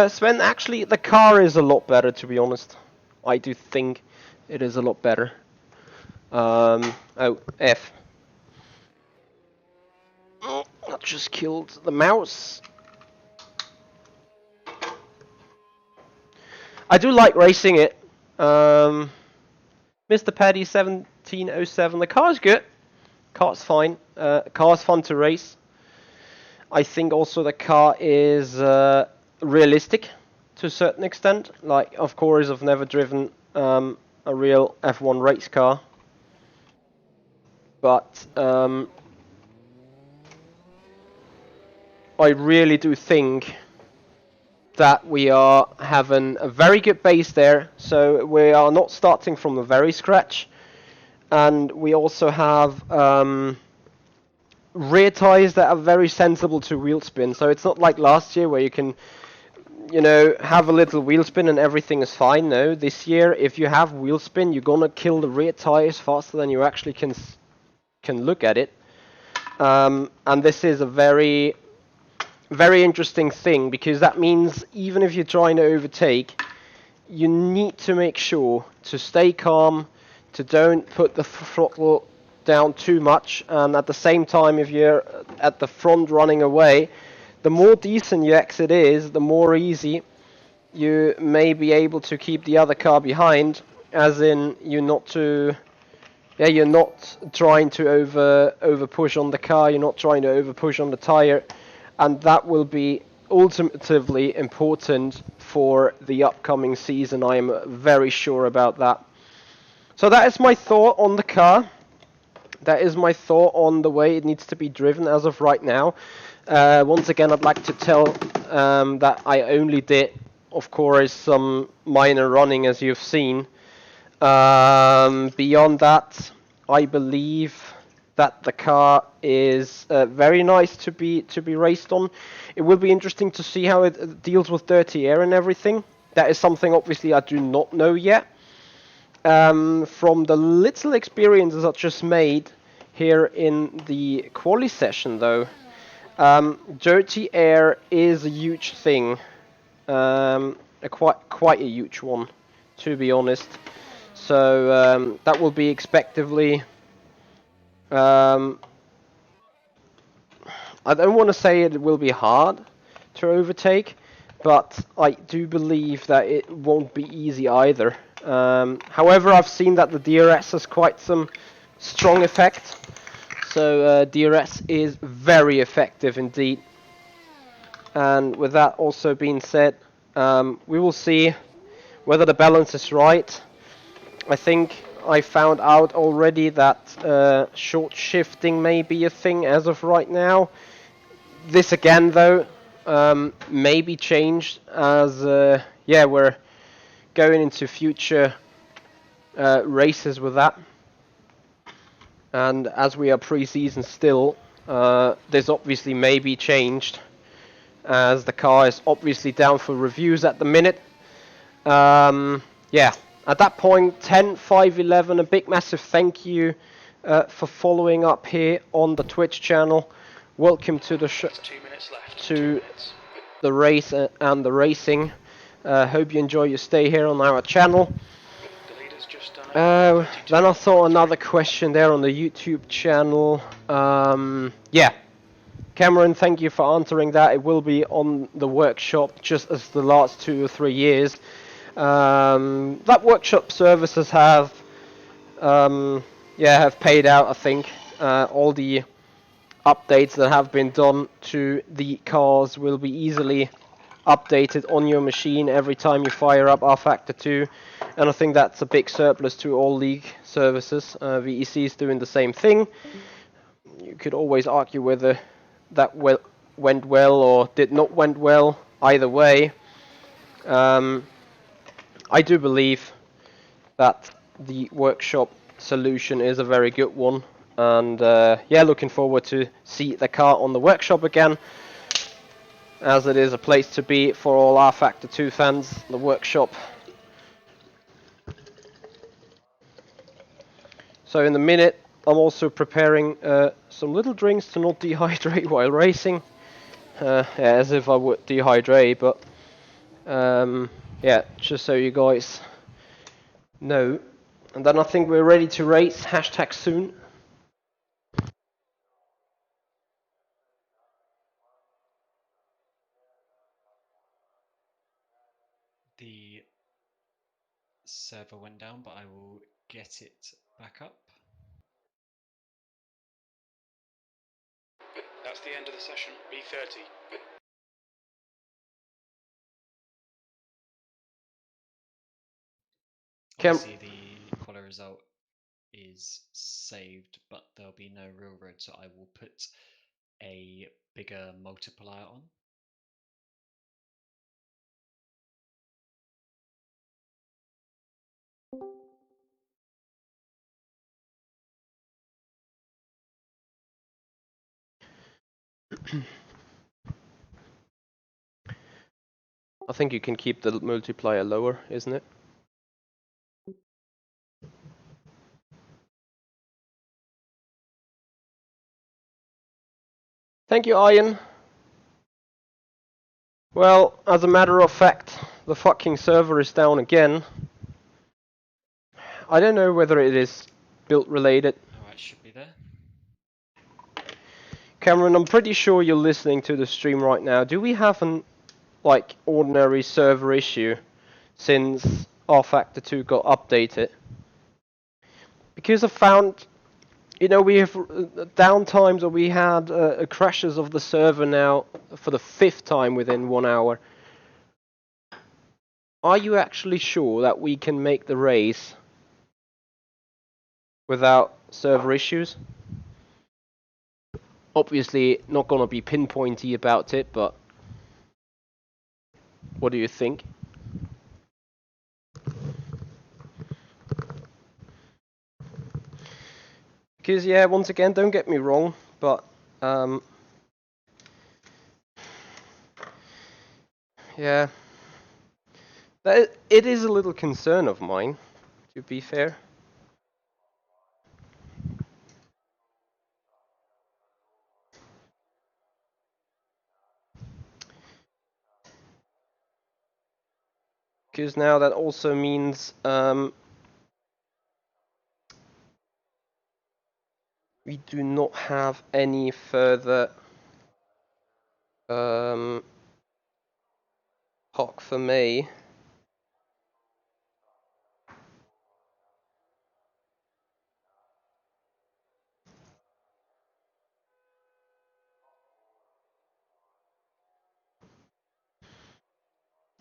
Sven, actually the car is a lot better, to be honest. I do think it is a lot better. Oh, F. Oh, I just killed the mouse. I do like racing it. Mr. Paddy 1707, the car's good. Car's fine. Car's fun to race. I think also the car is realistic to a certain extent. Like, of course, I've never driven a real F1 race car, but I really do think that we are having a very good base there. So we are not starting from the very scratch, and we also have rear tires that are very sensible to wheel spin. So it's not like last year where you can, you know, have a little wheel spin and everything is fine. No, this year if you have wheel spin, you're gonna kill the rear tires faster than you actually can look at it. And this is a very interesting thing, because that means even if you're trying to overtake, you need to make sure to stay calm, to don't put the throttle down too much, and at the same time, if you're at the front running away, the more decent your exit is, the more easy you may be able to keep the other car behind, as in you're not trying to over push on the car, you're not trying to over push on the tire, and that will be ultimately important for the upcoming season. I am very sure about that. So that is my thought on the car. That is my thought on the way it needs to be driven as of right now. Once again, I'd like to tell that I only did, of course, some minor running, as you've seen. Beyond that, I believe that the car is very nice to be raced on. It will be interesting to see how it deals with dirty air and everything. That is something obviously I do not know yet. From the little experiences I just made here in the quali session, though, dirty air is a huge thing, quite a huge one, to be honest. So that will be expectively. I don't want to say it will be hard to overtake, but I do believe that it won't be easy either. However, I've seen that the DRS has quite some strong effect, So DRS is very effective indeed. And with that also being said, we will see whether the balance is right. I think I found out already that short shifting may be a thing as of right now. This again though may be changed as yeah, we're going into future races with that. And as we are pre-season still, this obviously may be changed as the car is obviously down for reviews at the minute. Yeah, at that point, 10, 5, 11, a big massive thank you for following up here on the Twitch channel. Welcome to the There's 2 minutes left. 2 to minutes. the race and the racing. Hope you enjoy your stay here on our channel. The leader's just done it. Then I saw another question there on the YouTube channel. Yeah, Cameron, thank you for answering that. It will be on the workshop just as the last 2 or 3 years. That workshop services have, yeah, have paid out. I think all the updates that have been done to the cars will be easily updated on your machine every time you fire up rFactor 2, and I think that's a big surplus to all league services. VEC is doing the same thing. You could always argue whether that went well or did not went well. Either way, I do believe that the workshop solution is a very good one, and yeah, looking forward to see the car on the workshop again, as it is a place to be for all rFactor 2 fans, the workshop. So in a minute, I'm also preparing some little drinks to not dehydrate while racing. Yeah, as if I would dehydrate, but yeah, just so you guys know. And then I think we're ready to race, hashtag soon. The server went down, but I will get it back up. That's the end of the session. B30. Obviously, the quali result is saved, but there'll be no real road, so I will put a bigger multiplier on. I think you can keep the multiplier lower, isn't it? Thank you, Ian. Well, as a matter of fact, the fucking server is down again. I don't know whether it is build related. Alright, should be there. Cameron, I'm pretty sure you're listening to the stream right now. Do we have an like ordinary server issue since rFactor 2 got updated? Because I found, you know, we have downtimes, or we had crashes of the server now for the 5th time within 1 hour. Are you actually sure that we can make the race without server issues? Obviously, not gonna be pinpointy about it, but what do you think? Because yeah, once again, don't get me wrong, but yeah, it is a little concern of mine, to be fair. Because now that also means we do not have any further Hawk for May.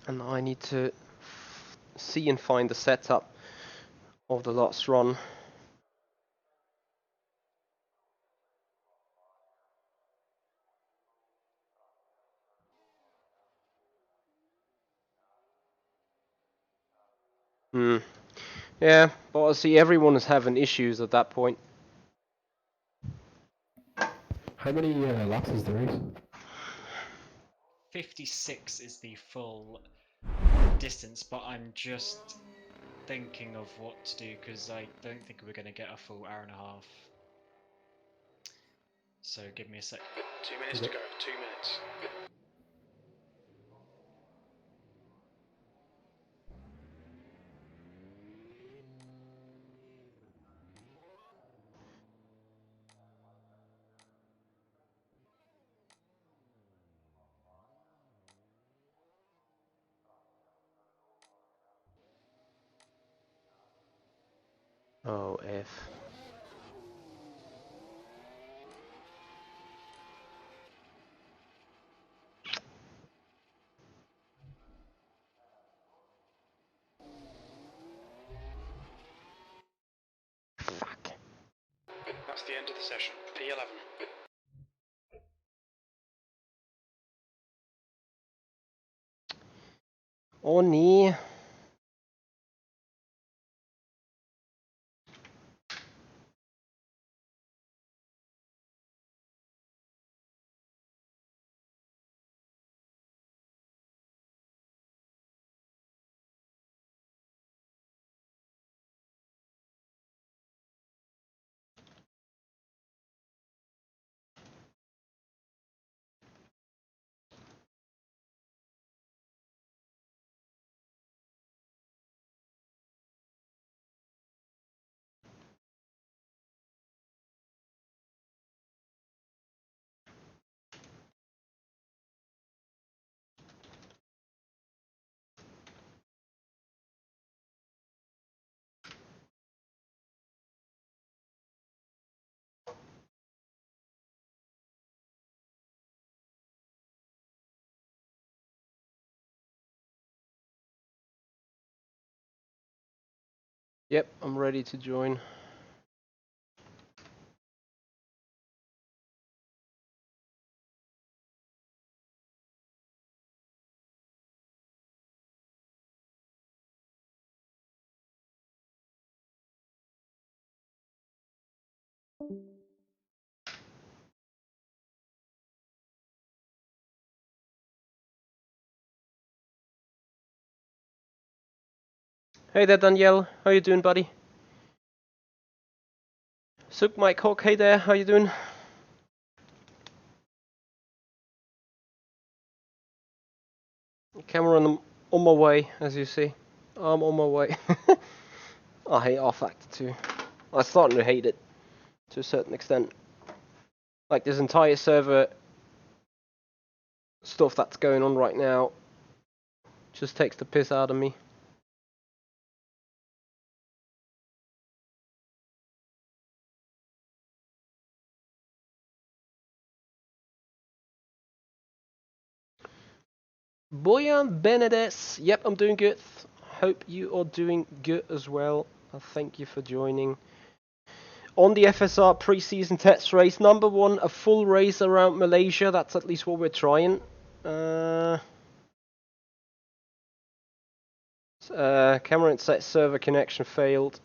And I need to see and find the setup of the last run. Yeah, but I see everyone is having issues at that point. How many laps is the race? 56 is the full distance, but I'm just thinking of what to do because I don't think we're going to get a full hour and a half. So give me a sec. 2 minutes to go. 2 minutes. Oh, F. Fuck. That's the end of the session. P11. Oh, nee. Yep, I'm ready to join. Hey there, Danielle. How you doing, buddy? Suk Mike Hawk, hey there. How you doing? Cameron, I'm on my way, as you see. I'm on my way. I hate rFactor too. I'm starting to hate it to a certain extent. Like this entire server stuff that's going on right now just takes the piss out of me. Boyan Benedes, yep, I'm doing good. Hope you are doing good as well. Thank you for joining. On the FSR preseason test race, number one, a full race around Malaysia. That's at least what we're trying. Cameron said server connection failed.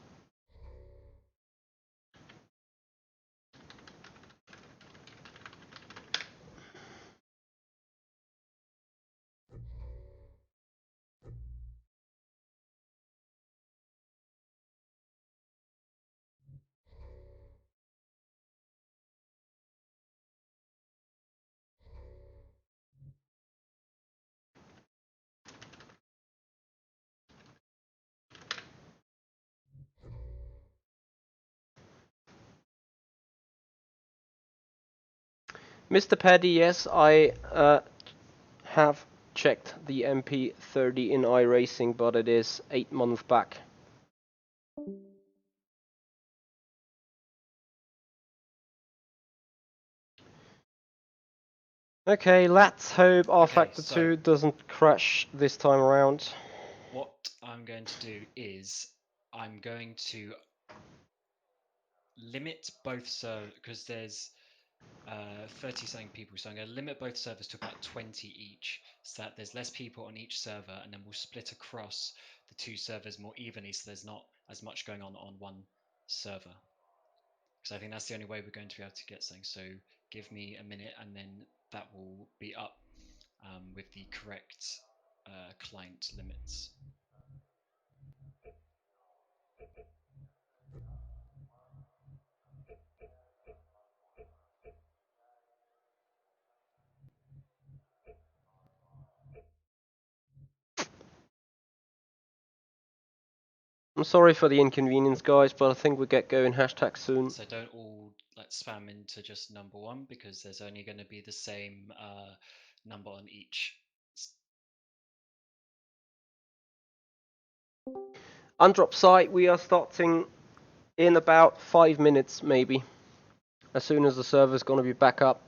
Mr. Paddy, yes, I have checked the MP30 in iRacing, but it is 8 months back. Okay, let's hope Okay, rFactor so- 2 doesn't crash this time around. What I'm going to do is I'm going to limit both servers because there's 30 something people, so I'm going to limit both servers to about 20 each, so that there's less people on each server, and then we'll split across the two servers more evenly, so there's not as much going on one server. Because I think that's the only way we're going to be able to get something. So give me a minute, and then that will be up with the correct client limits. I'm sorry for the inconvenience, guys, but I think we get going hashtag soon. So don't all spam into just number one, because there's only going to be the same number on each. Undrop site, we are starting in about 5 minutes, maybe. As soon as the server's gonna be back up.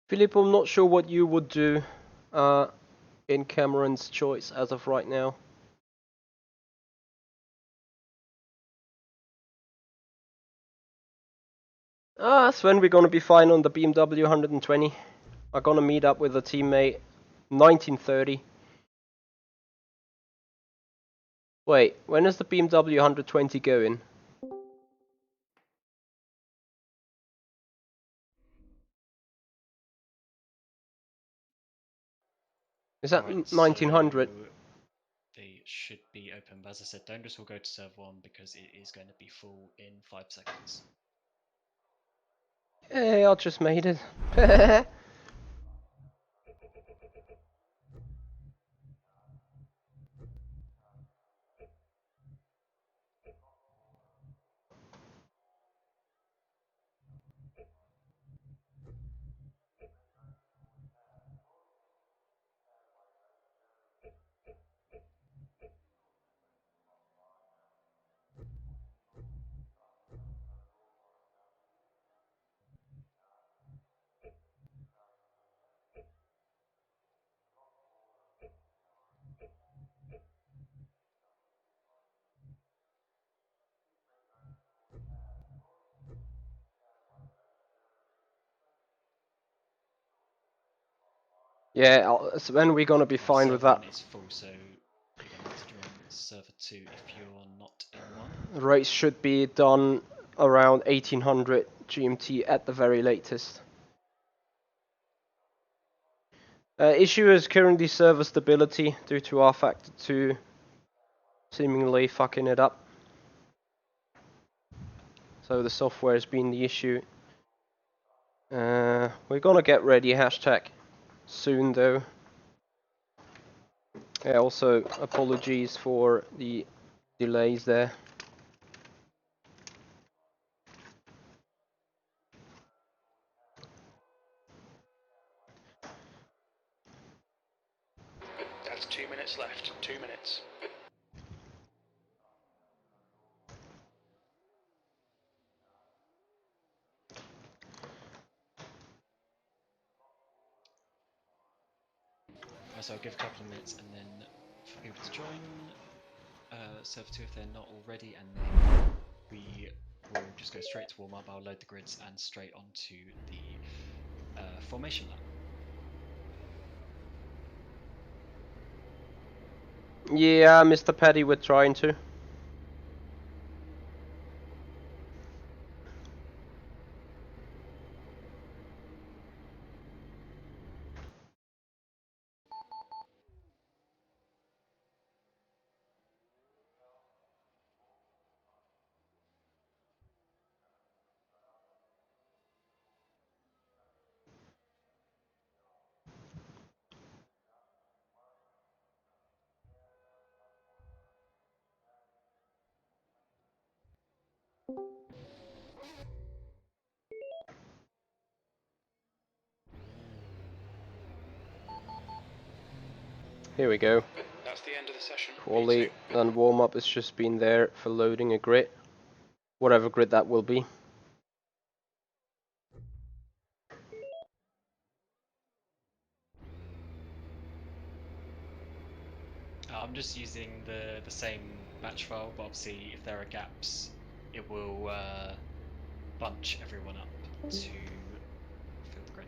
Philip, I'm not sure what you would do in Cameron's choice as of right now. Sven, we're gonna be fine on the BMW 120. I'm gonna meet up with a teammate 1930. Wait, when is the BMW 120 going? Is that Alright, 1900? so they should be open, but as I said, don't just all go to server 1 because it is going to be full in 5 seconds. Hey, I just made it. Yeah, Sven, we're gonna be Well, fine server with that. 1 is full, so you're going to have to join server 2 if you're not in 1. The race should be done around 1800 GMT at the very latest. Issue is currently server stability due to rFactor 2 seemingly fucking it up. So the software has been the issue. We're gonna get ready hashtag soon though. Yeah, also apologies for the delays there. That's 2 minutes left. 2 minutes. So I'll give a couple of minutes and then for people to join server 2 if they're not already, and then we will just go straight to warm up. I'll load the grids and straight onto the formation lap. Yeah, Mr. Paddy, we're trying to. Here we go. That's the end of the session. Quali P2. and warm-up has just been there for loading a grid. Whatever grid that will be. I'm just using the same batch file, but obviously if there are gaps, it will bunch everyone up to fill the grid.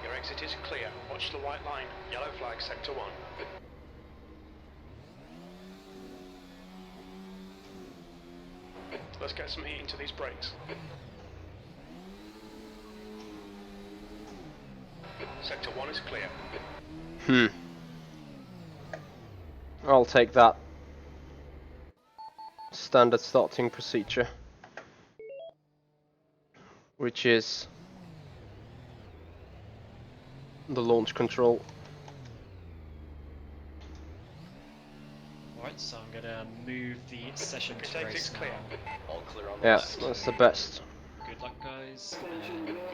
Your exit is clear. Watch the white line. Yellow flag, sector 1. Let's get some heat into these brakes. Sector 1 is clear. I'll take that. Standard starting procedure. Which is the launch control. Alright, so I'm gonna move the session to Take race it's clear. now. All clear on the Yeah, left. that's the best. Good luck, guys.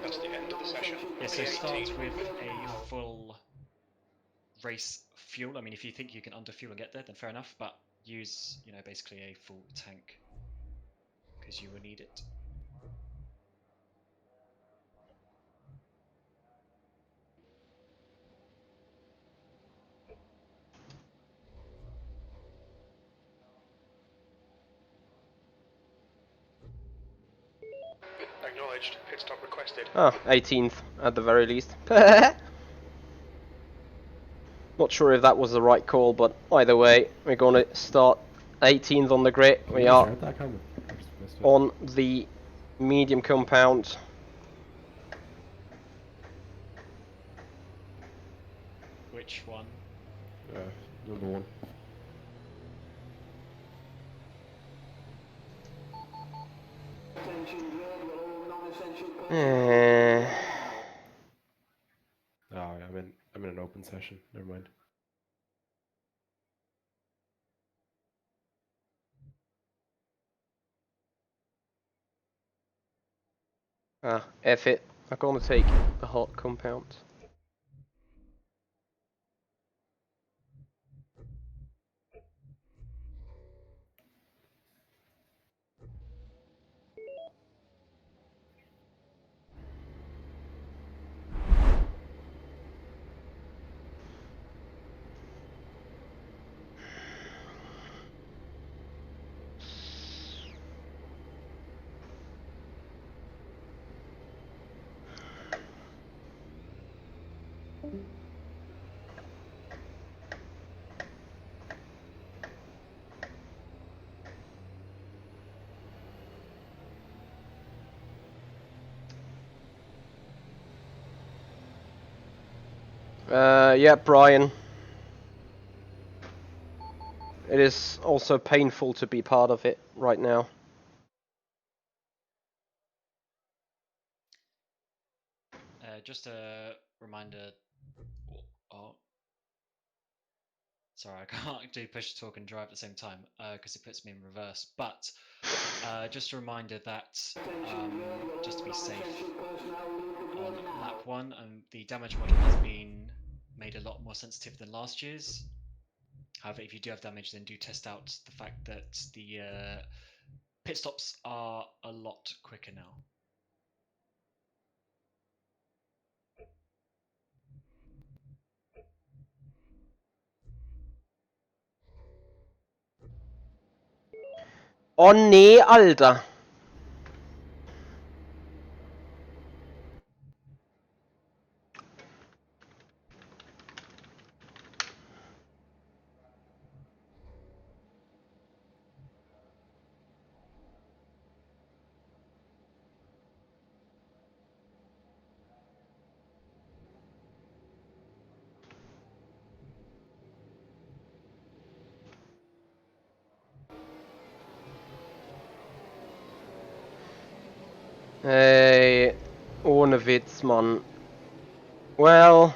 That's the end of the session. Yeah, so start P18. with a full race fuel. I mean, if you think you can underfuel and get there, then fair enough. But use, you know, basically a full tank because you will need it. Acknowledged. Pit stop requested. Ah, 18th at the very least. Not sure if that was the right call, but either way, we're gonna start 18th on the grid. Can We you are start that camera? I just missed it. on the medium compound. Which one? Number 1. Oh, I'm in an open session. Never mind. F it. I'm gonna take the hot compound. Yeah, Brian. It is also painful to be part of it right now. Just a reminder. Oh, sorry, I can't do push to talk and drive at the same time because it puts me in reverse. But just a reminder that just to be safe on lap 1, the damage model has been made a lot more sensitive than last year's. However, if you do have damage, then do test out the fact that the pit stops are a lot quicker now. Oh nee, Alter. Hey, ohne Witz, Mann. Well...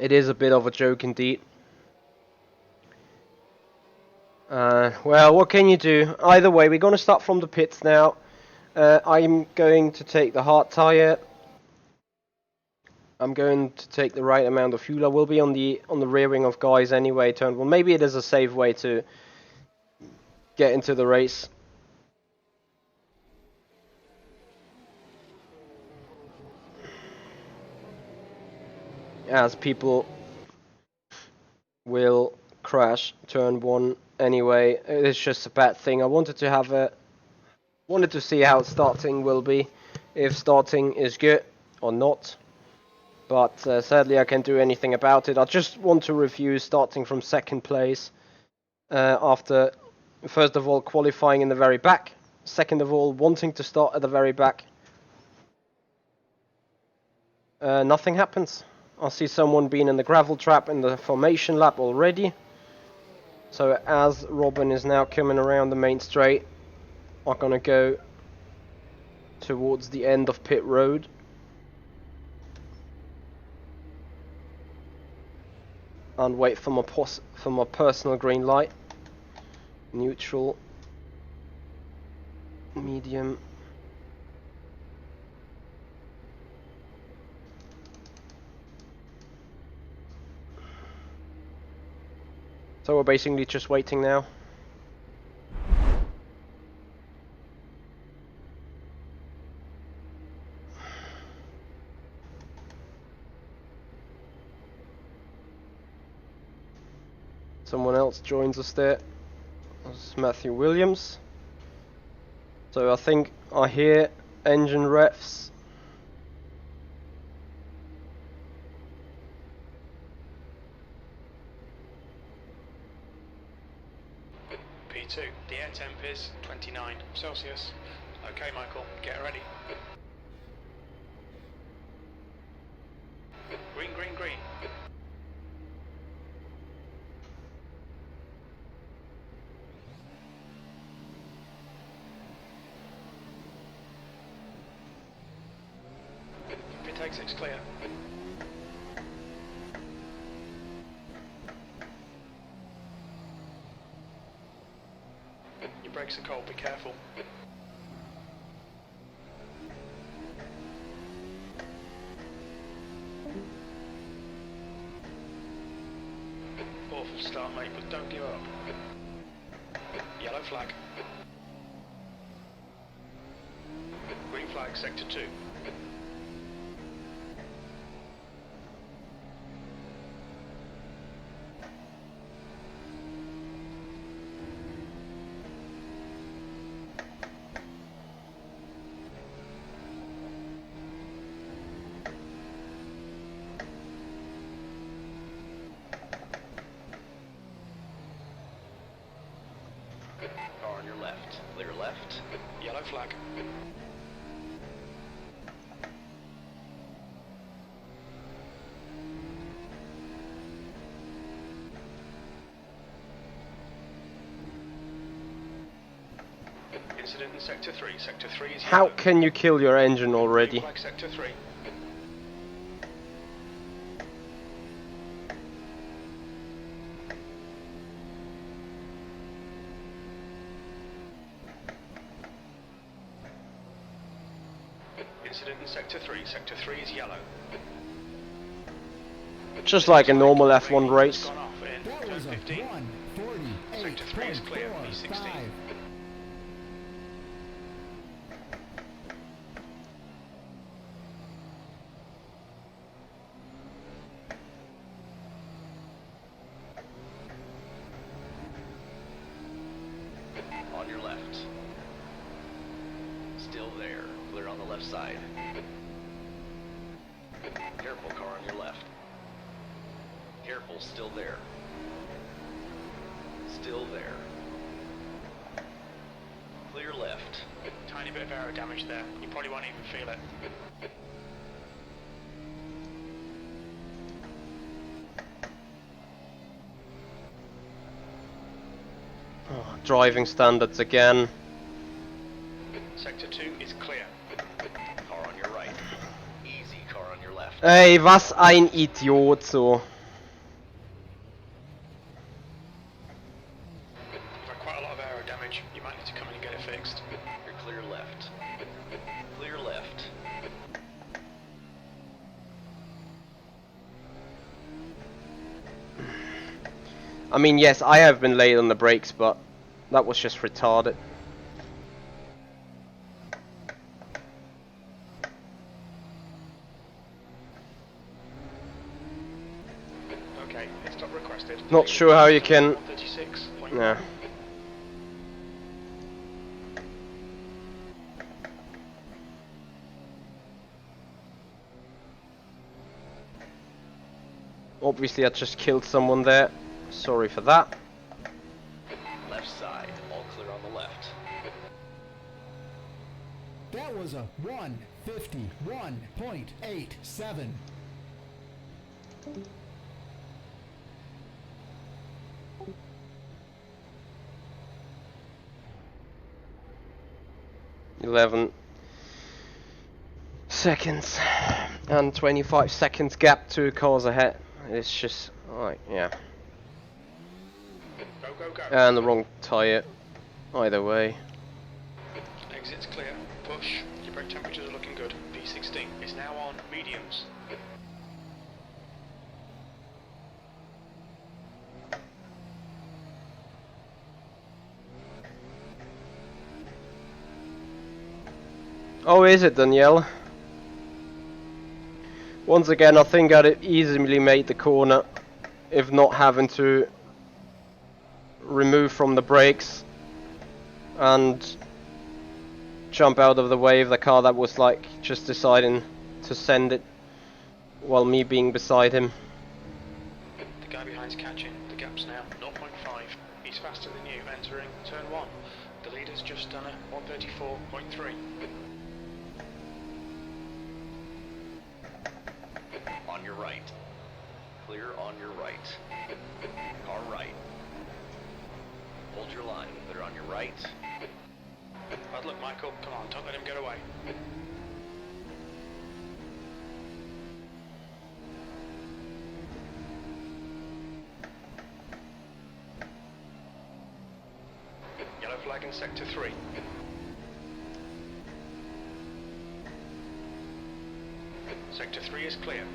It is a bit of a joke indeed. Well, what can you do? Either way, we're going to start from the pits now. I'm going to take the hard tyre. I'm going to take the right amount of fuel. I will be on the rear wing of guys anyway, turn 1. Maybe it is a safe way to get into the race. As people will crash turn 1 anyway. It's just a bad thing. I wanted to see how starting will be, if starting is good or not. But sadly I can't do anything about it. I just want to review starting from second place after, first of all, qualifying in the very back. Second of all, wanting to start at the very back. Nothing happens. I see someone being in the gravel trap in the formation lap already. So as Robin is now coming around the main straight, I'm gonna go towards the end of pit road. And wait for my personal green light. Neutral. Medium. So we're basically just waiting now. Someone else joins us there. That's Matthew Williams. So I think I hear engine revs. P2, the air temp is 29 Celsius. Okay, Michael, get ready. Green, green, green. Pit exit's clear. Your brakes are cold, be careful. Awful start, mate, but don't give up. Yellow flag. Green flag, sector 2. Car on your left. Clear left. Yellow flag. Incident in sector 3. Sector 3 is How yellow. can you kill your engine already? Green flag, sector 3. Incident in sector 3. Sector 3 is yellow. Just like a normal F1 It's race. gone off in That turn was a 15. 1:48.45. Sector 3 is clear, B16. On your left. Still there. Clear on the left side. Careful, car on your left. Careful, still there. Still there. Clear left. Tiny bit of aero damage there. You probably won't even feel it. Oh, driving standards again. Sector 2 is clear. Car on your right. Easy, car on your left. Ey, was ein Idiot so. might need to come in and get it fixed. You're clear left. Clear left. I mean, yes, I have been late on the brakes, but that was just retarded. Okay, pit stop requested. Not sure how you can... 136.1. Nah. Obviously I just killed someone there. Sorry for that. Left side. All clear on the left. That was a 151.87. .11 seconds and 25 seconds gap, 2 cars ahead. It's just like, yeah. Go, go, go. And the wrong tyre. Either way. Exit's clear. Push. Your brake temperatures are looking good. V16 is now on mediums. Oh, is it Danielle? Once again, I think I'd have easily made the corner if not having to remove from the brakes and jump out of the way of the car that was like just deciding to send it while me being beside him. The guy behind's catching. The gap's now 0.5. He's faster than you entering turn 1. The leader's just done a 134.3. On your right. Clear on your right. Car right. Hold your line. Clear on your right. Bad luck, Michael. Come on, don't let him get away. Yellow flag in sector 3. Sector 3 is clear.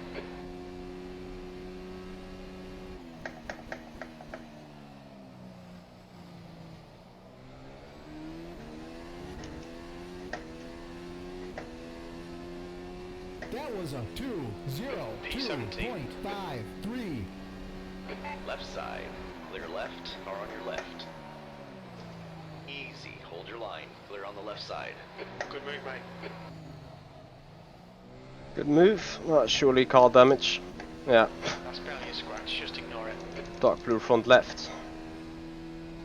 That was a 202.53. Left side. Clear left. Car on your left. Easy. Hold your line. Clear on the left side. Good move, mate. Good move. That's surely car damage. Yeah. That's barely a scratch, just ignore it. Dark blue front left.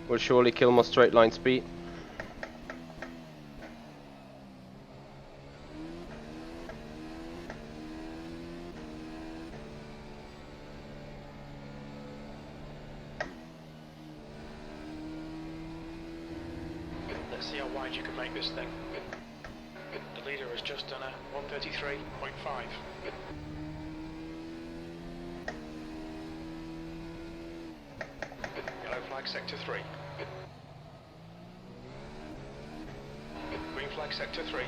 Will surely kill my straight line speed. Let's see how wide you can make this thing. The leader has just done a 133.5. Yellow flag sector 3. Green flag sector 3.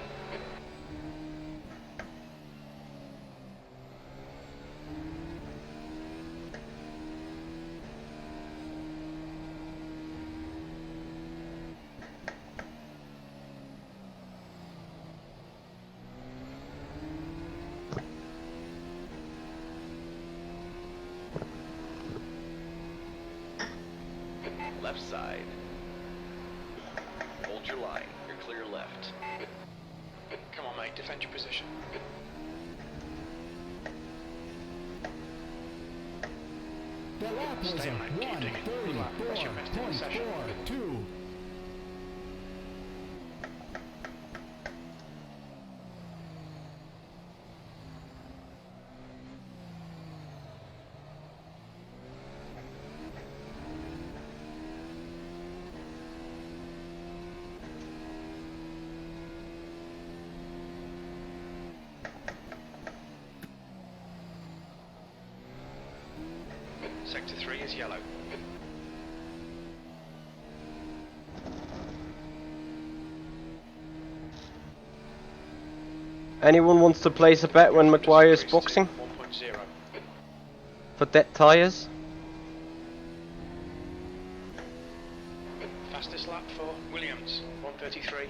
Left side. Hold your line. You're clear left. Come on, mate, defend your position. The lap was a Stay on it, keep digging. Good lap. That's your best in the session. 134.42. Sector 3 is yellow. Anyone wants to place a bet when Maguire is boxing 1.0. for dead tyres? Fastest lap for Williams, 1:33.1.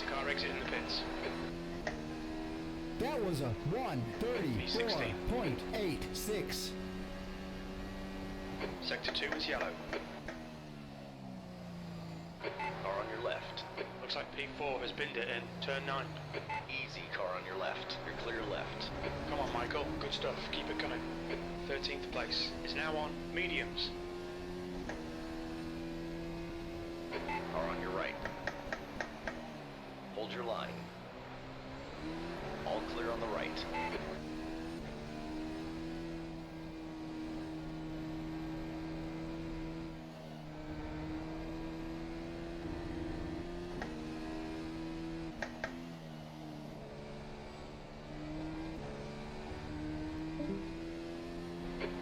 Car exit in the pits. That was a 1:34.86. Sector 2 is yellow. Car on your left. Looks like P4 has binned it in turn 9. Easy, car on your left. You're clear left. Come on, Michael. Good stuff. Keep it coming. 13th place is now on mediums. Car on your right. Hold your line. All clear on the right.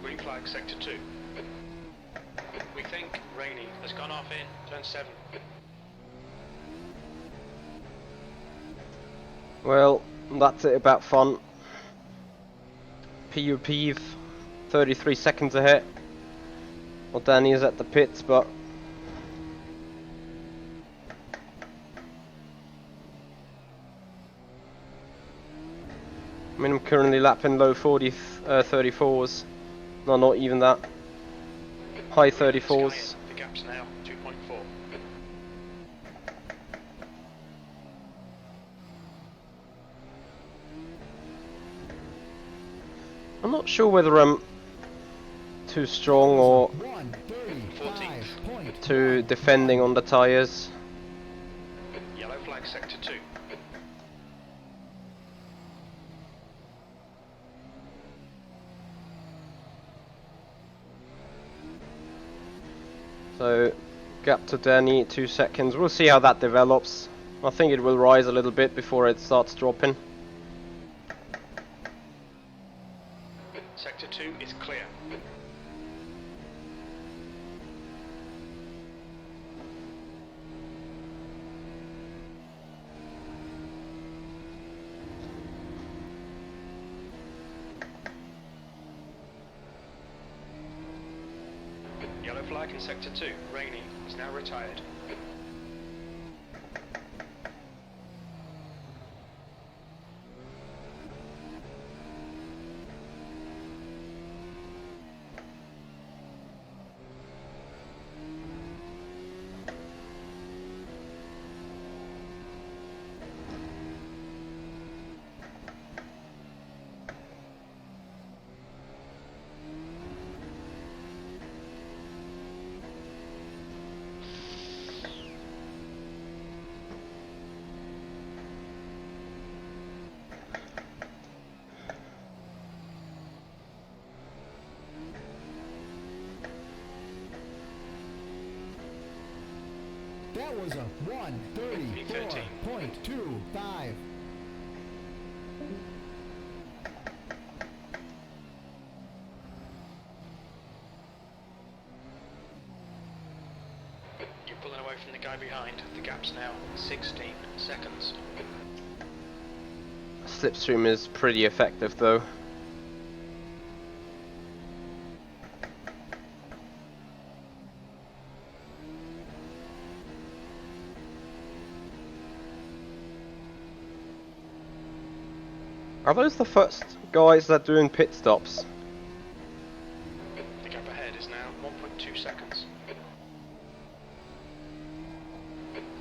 Green flag, sector 2. We think Rainey has gone off in turn 7. Well, that's it about fun. PUP've 33 seconds ahead. Well, Danny is at the pits, but I mean, I'm currently lapping low 34s. No, not even that. High 34s. The gap's now 2.4. I'm not sure whether I'm too strong or 1:35.1. too defending on the tyres. Yellow flag, sector 2. So, gap to Danny, 2 seconds. We'll see how that develops. I think it will rise a little bit before it starts dropping. Sector 2 is clear. Yellow flag in sector 2. Rainey is now retired. That was a 1:34.25. You're pulling away from the guy behind. The gap's now 16 seconds. Slipstream is pretty effective though. Are those the first guys that doing pit stops? The gap ahead is now 1.2 seconds.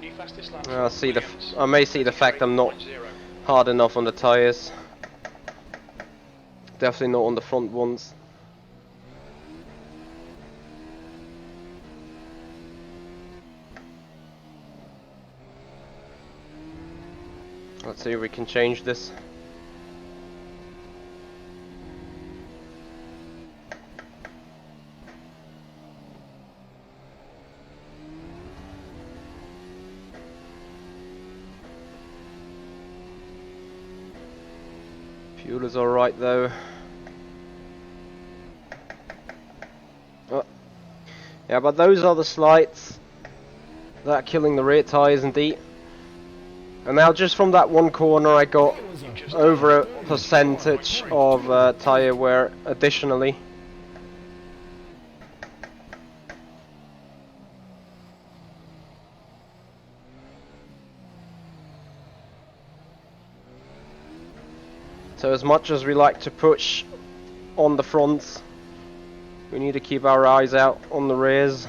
New fastest lap. I see the. Williams, I may see the fact I'm not 33.0. hard enough on the tyres. Definitely not on the front ones. Let's see if we can change this. Fuel is alright though. Oh. Yeah, but those are the slights that are killing the rear tyres indeed. And now just from that one corner I got over a percentage of tyre wear additionally. So as much as we like to push on the fronts, we need to keep our eyes out on the rears.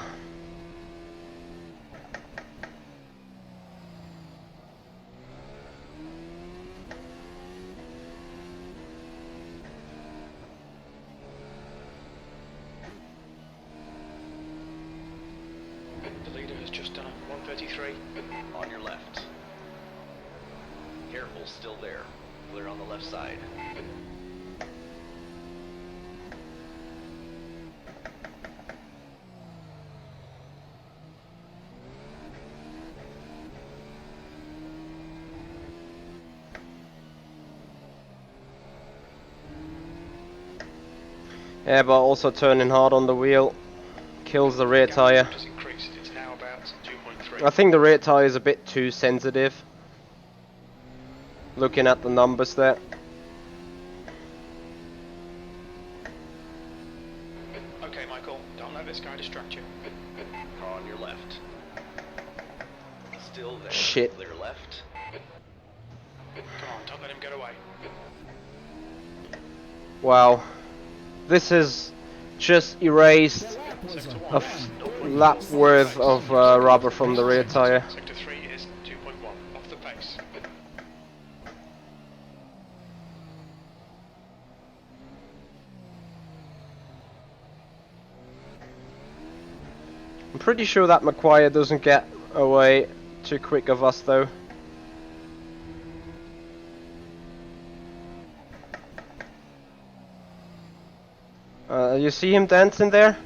The leader has just done a 133. On your left. Careful, still there. Clear on the left side. Yeah, but also turning hard on the wheel kills the rear tyre. Has increased. It's now about 2.3. I think the rear tyre is a bit too sensitive. Looking at the numbers there. Okay, Michael, don't let this guy distract you. Car on your left. Still there. Shit. Clear left. Come on, don't let him get away. Wow. This has just erased That was Sector a 1 lap worth of rubber from the rear tyre. Sector 3 is 2.1, off the pace. I'm pretty sure that Macquarie doesn't get away too quick of us though. You see him dancing there?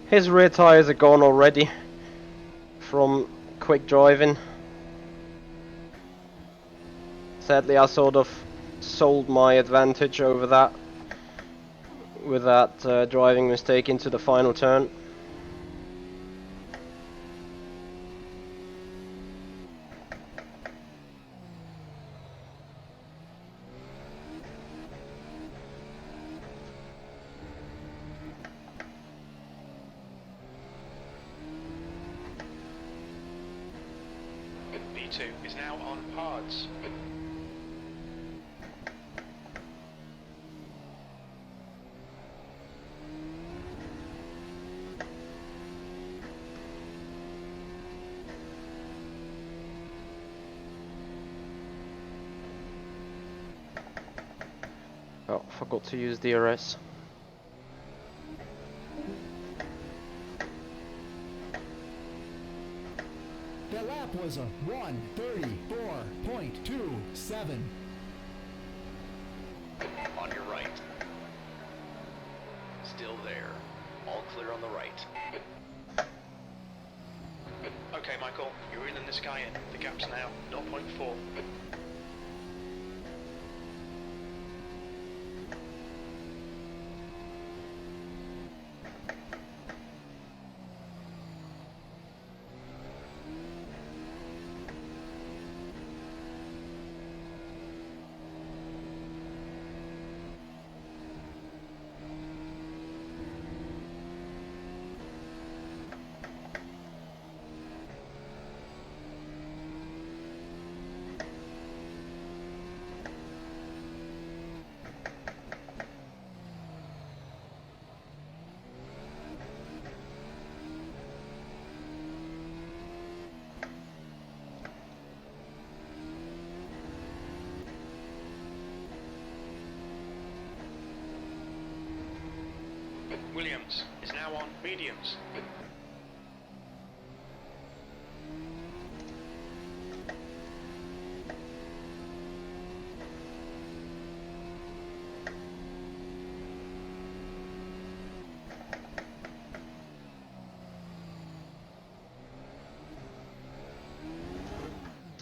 His rear tyres are gone already from quick driving. Sadly, I sort of sold my advantage over that with that driving mistake into the final turn. B2 is now on hards. Oh, forgot to use DRS. That lap was a 1:34.27. On your right. Still there. All clear on the right. Okay, Michael, you're in and this guy in. The gap's now 0.4. Williams is now on mediums.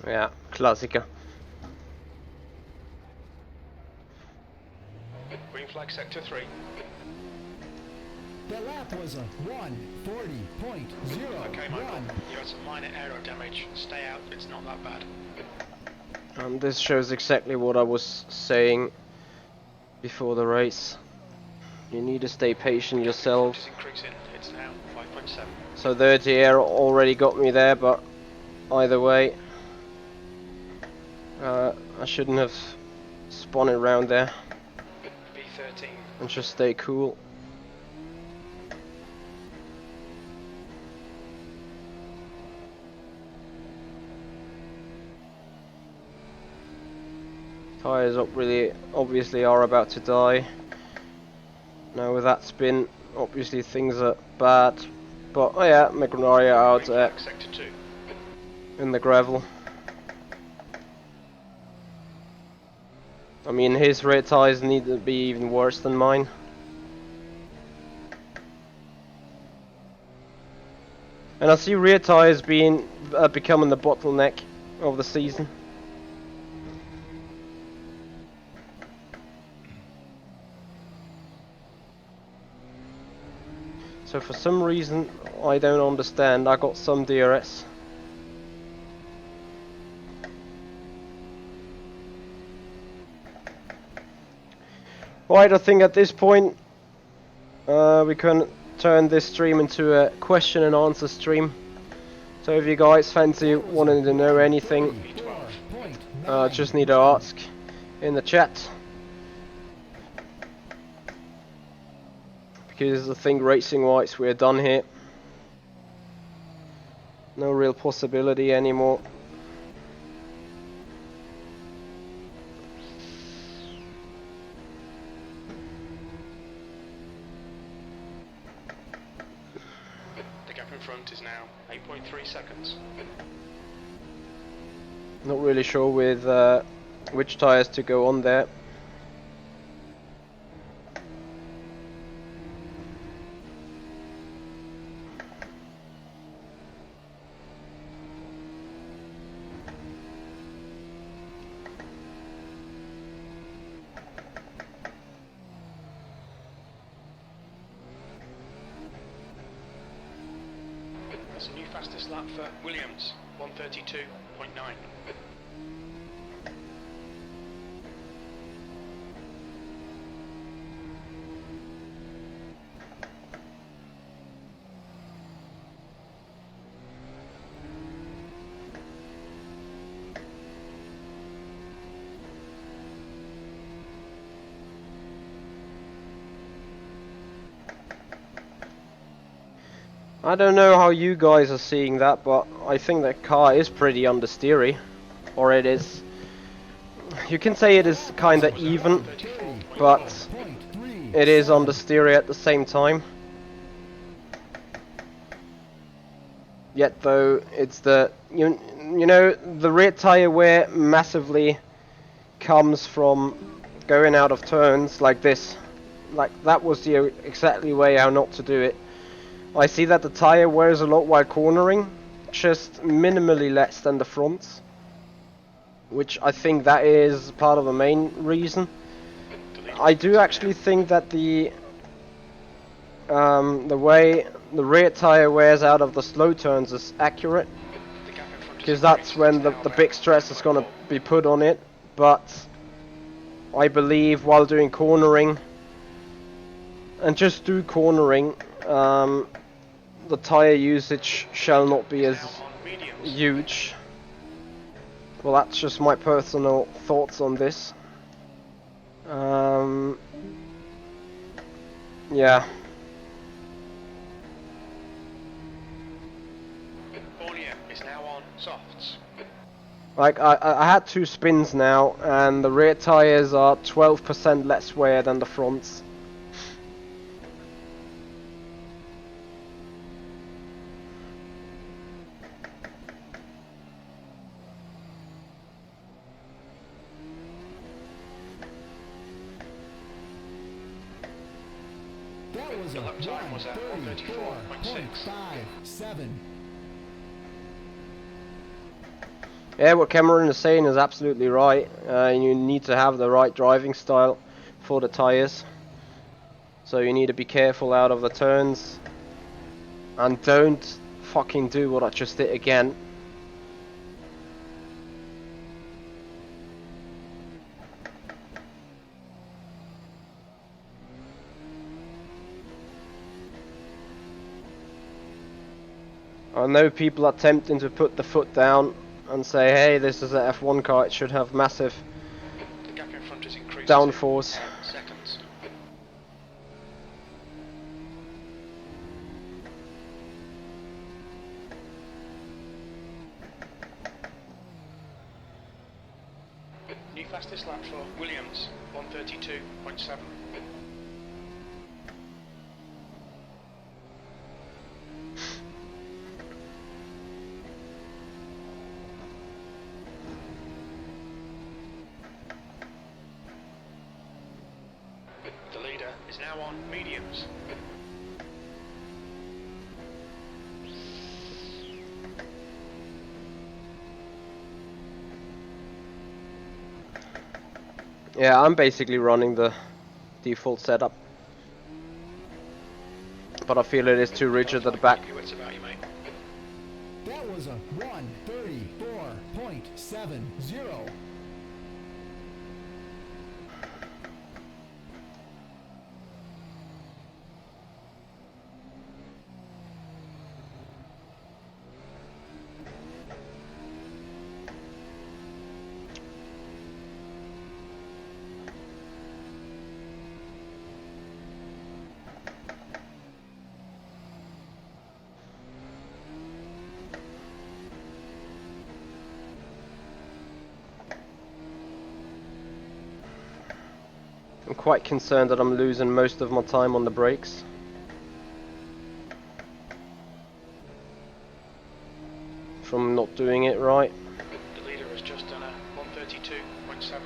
Yeah, klassiker. Green flag sector 3. The lap was a 1:40.01. Okay, Michael, you had some minor aero damage. Stay out, it's not that bad. This shows exactly what I was saying before the race. You need to stay patient yourself. Is increasing, it's now 5.7. So dirty air already got me there, but either way, I shouldn't have spun it around there B13. and just stay cool. Tyres up really obviously are about to die. Now with that spin, obviously things are bad. But oh yeah, McNary out Green flag sector 2. in the gravel. I mean, his rear tyres need to be even worse than mine. And I see rear tyres being becoming the bottleneck of the season. So for some reason, I don't understand, I got some DRS. Right, I think at this point, we can turn this stream into a question and answer stream. So if you guys fancy wanting to know anything, just need to ask in the chat. Because I think racing wise we're done here. No real possibility anymore. The gap in front is now 8.3 seconds. Not really sure with which tyres to go on there. That's a new fastest lap for Williams, 132.9. I don't know how you guys are seeing that, but I think that car is pretty understeery. Or it is... You can say it is kinda even, but it is understeery at the same time. Yet though, it's the... You know, the rear tyre wear massively comes from going out of turns like this. Like, that was the exactly way how not to do it. I see that the tyre wears a lot while cornering, just minimally less than the fronts, which I think that is part of the main reason. I do actually think that the way the rear tyre wears out of the slow turns is accurate, because that's when the big stress is going to be put on it, but I believe while doing cornering, and just do cornering, the tyre usage shall not be as huge. Well, that's just my personal thoughts on this. Yeah. Is now on softs. Like, I had 2 spins now, and the rear tyres are 12% less wear than the fronts. That was a lap time was at 1:34.6. 1:34.57. Yeah, what Cameron is saying is absolutely right. You need to have the right driving style for the tyres. So you need to be careful out of the turns. And don't fucking do what I just did again. I know people are tempting to put the foot down and say, hey, this is a F1 car, it should have massive The gap in front is increased downforce. to 10 seconds. New fastest lap for Williams, 132.7. The leader is now on mediums. Yeah, I'm basically running the default setup. But I feel it is too rigid at the back. Keep your wits about you, mate. That was a 1:34.70. I'm quite concerned that I'm losing most of my time on the brakes. From not doing it right. The leader has just done a 132.7.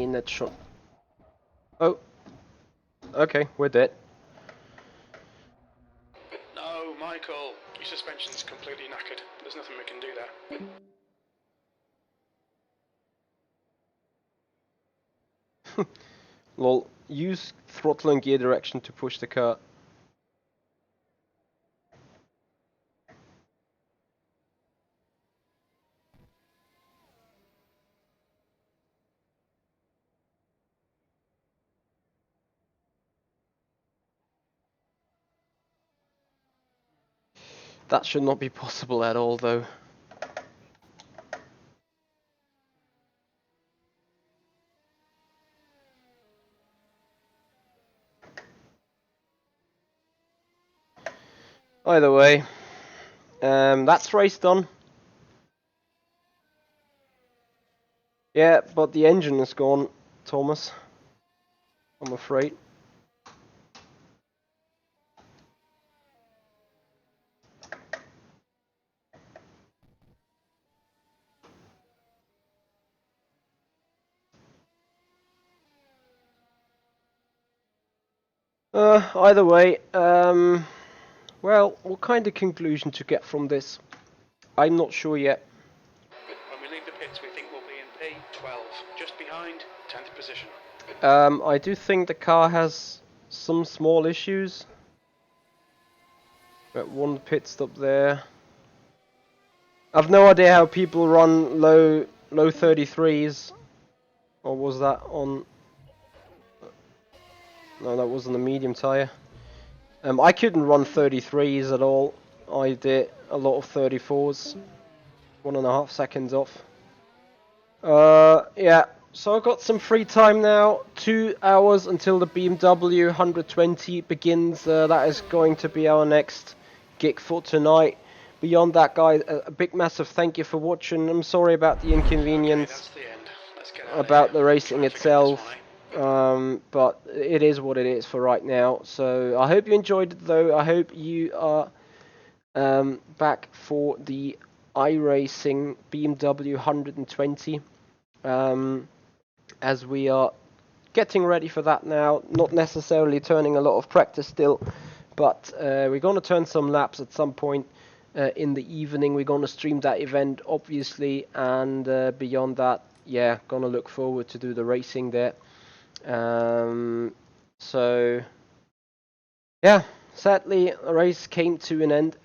Net shot. Oh. Okay, we're dead. No, Michael, your suspension's completely knackered. There's nothing we can do there. Lol. Use throttle and gear direction to push the car. That should not be possible at all, though. Either way, that's race done. Yeah, but the engine is gone, Thomas. I'm afraid. Either way, well, what kind of conclusion to get from this? I'm not sure yet. When we leave the pits, we think we'll be in P12, just behind 10th position. I do think the car has some small issues. Got one pit stop there. I've no idea how people run low 33s. Or was that on... No, that was on the medium tyre. I couldn't run 33s at all. I did a lot of 34s. 1.5 seconds off. Yeah, so I've got some free time now. 2 hours until the BMW 120 begins. That is going to be our next gig for tonight. Beyond that, guys, a big massive thank you for watching. I'm sorry about the inconvenience Okay, that's the end. Let's get out of about here. the racing Try and forget this itself. one, eh? but it is what it is for right now. So I hope you enjoyed it, though. I hope you are back for the iRacing BMW 120, as we are getting ready for that now. Not necessarily turning a lot of practice still, but we're going to turn some laps at some point in the evening. We're going to stream that event, obviously, and beyond that, yeah, going to look forward to do the racing there. So, yeah, sadly, the race came to an end,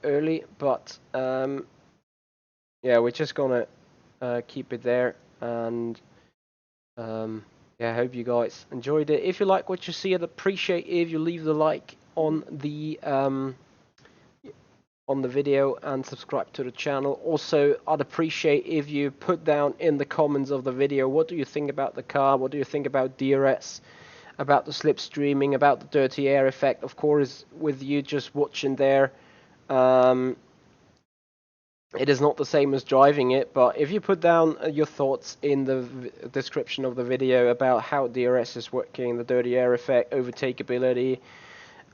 #early, but yeah, we're just going to keep it there, and yeah, I hope you guys enjoyed it. If you like what you see, I'd appreciate if you leave the like on the video and subscribe to the channel. Also, I'd appreciate if you put down in the comments of the video, what do you think about the car? What do you think about DRS? About the slipstreaming? About the dirty air effect? Of course, with you just watching there, it is not the same as driving it, but if you put down your thoughts in the description of the video about how DRS is working, the dirty air effect, overtakeability,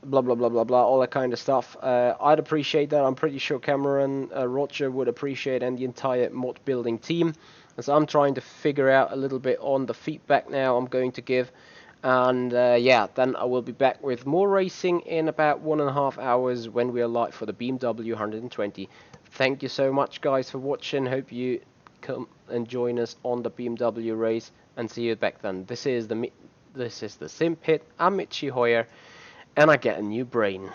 blah blah blah blah blah, all that kind of stuff, I'd appreciate that. I'm pretty sure Cameron, Roger would appreciate, and the entire mod building team. And so I'm trying to figure out a little bit on the feedback now I'm going to give, and yeah, then I will be back with more racing in about 1.5 hours when we are live for the BMW 120. Thank you so much, guys, for watching. Hope you come and join us on the BMW race, and see you back then. This is the Sim Pit. I'm Michi Hoyer, and I get a new brain.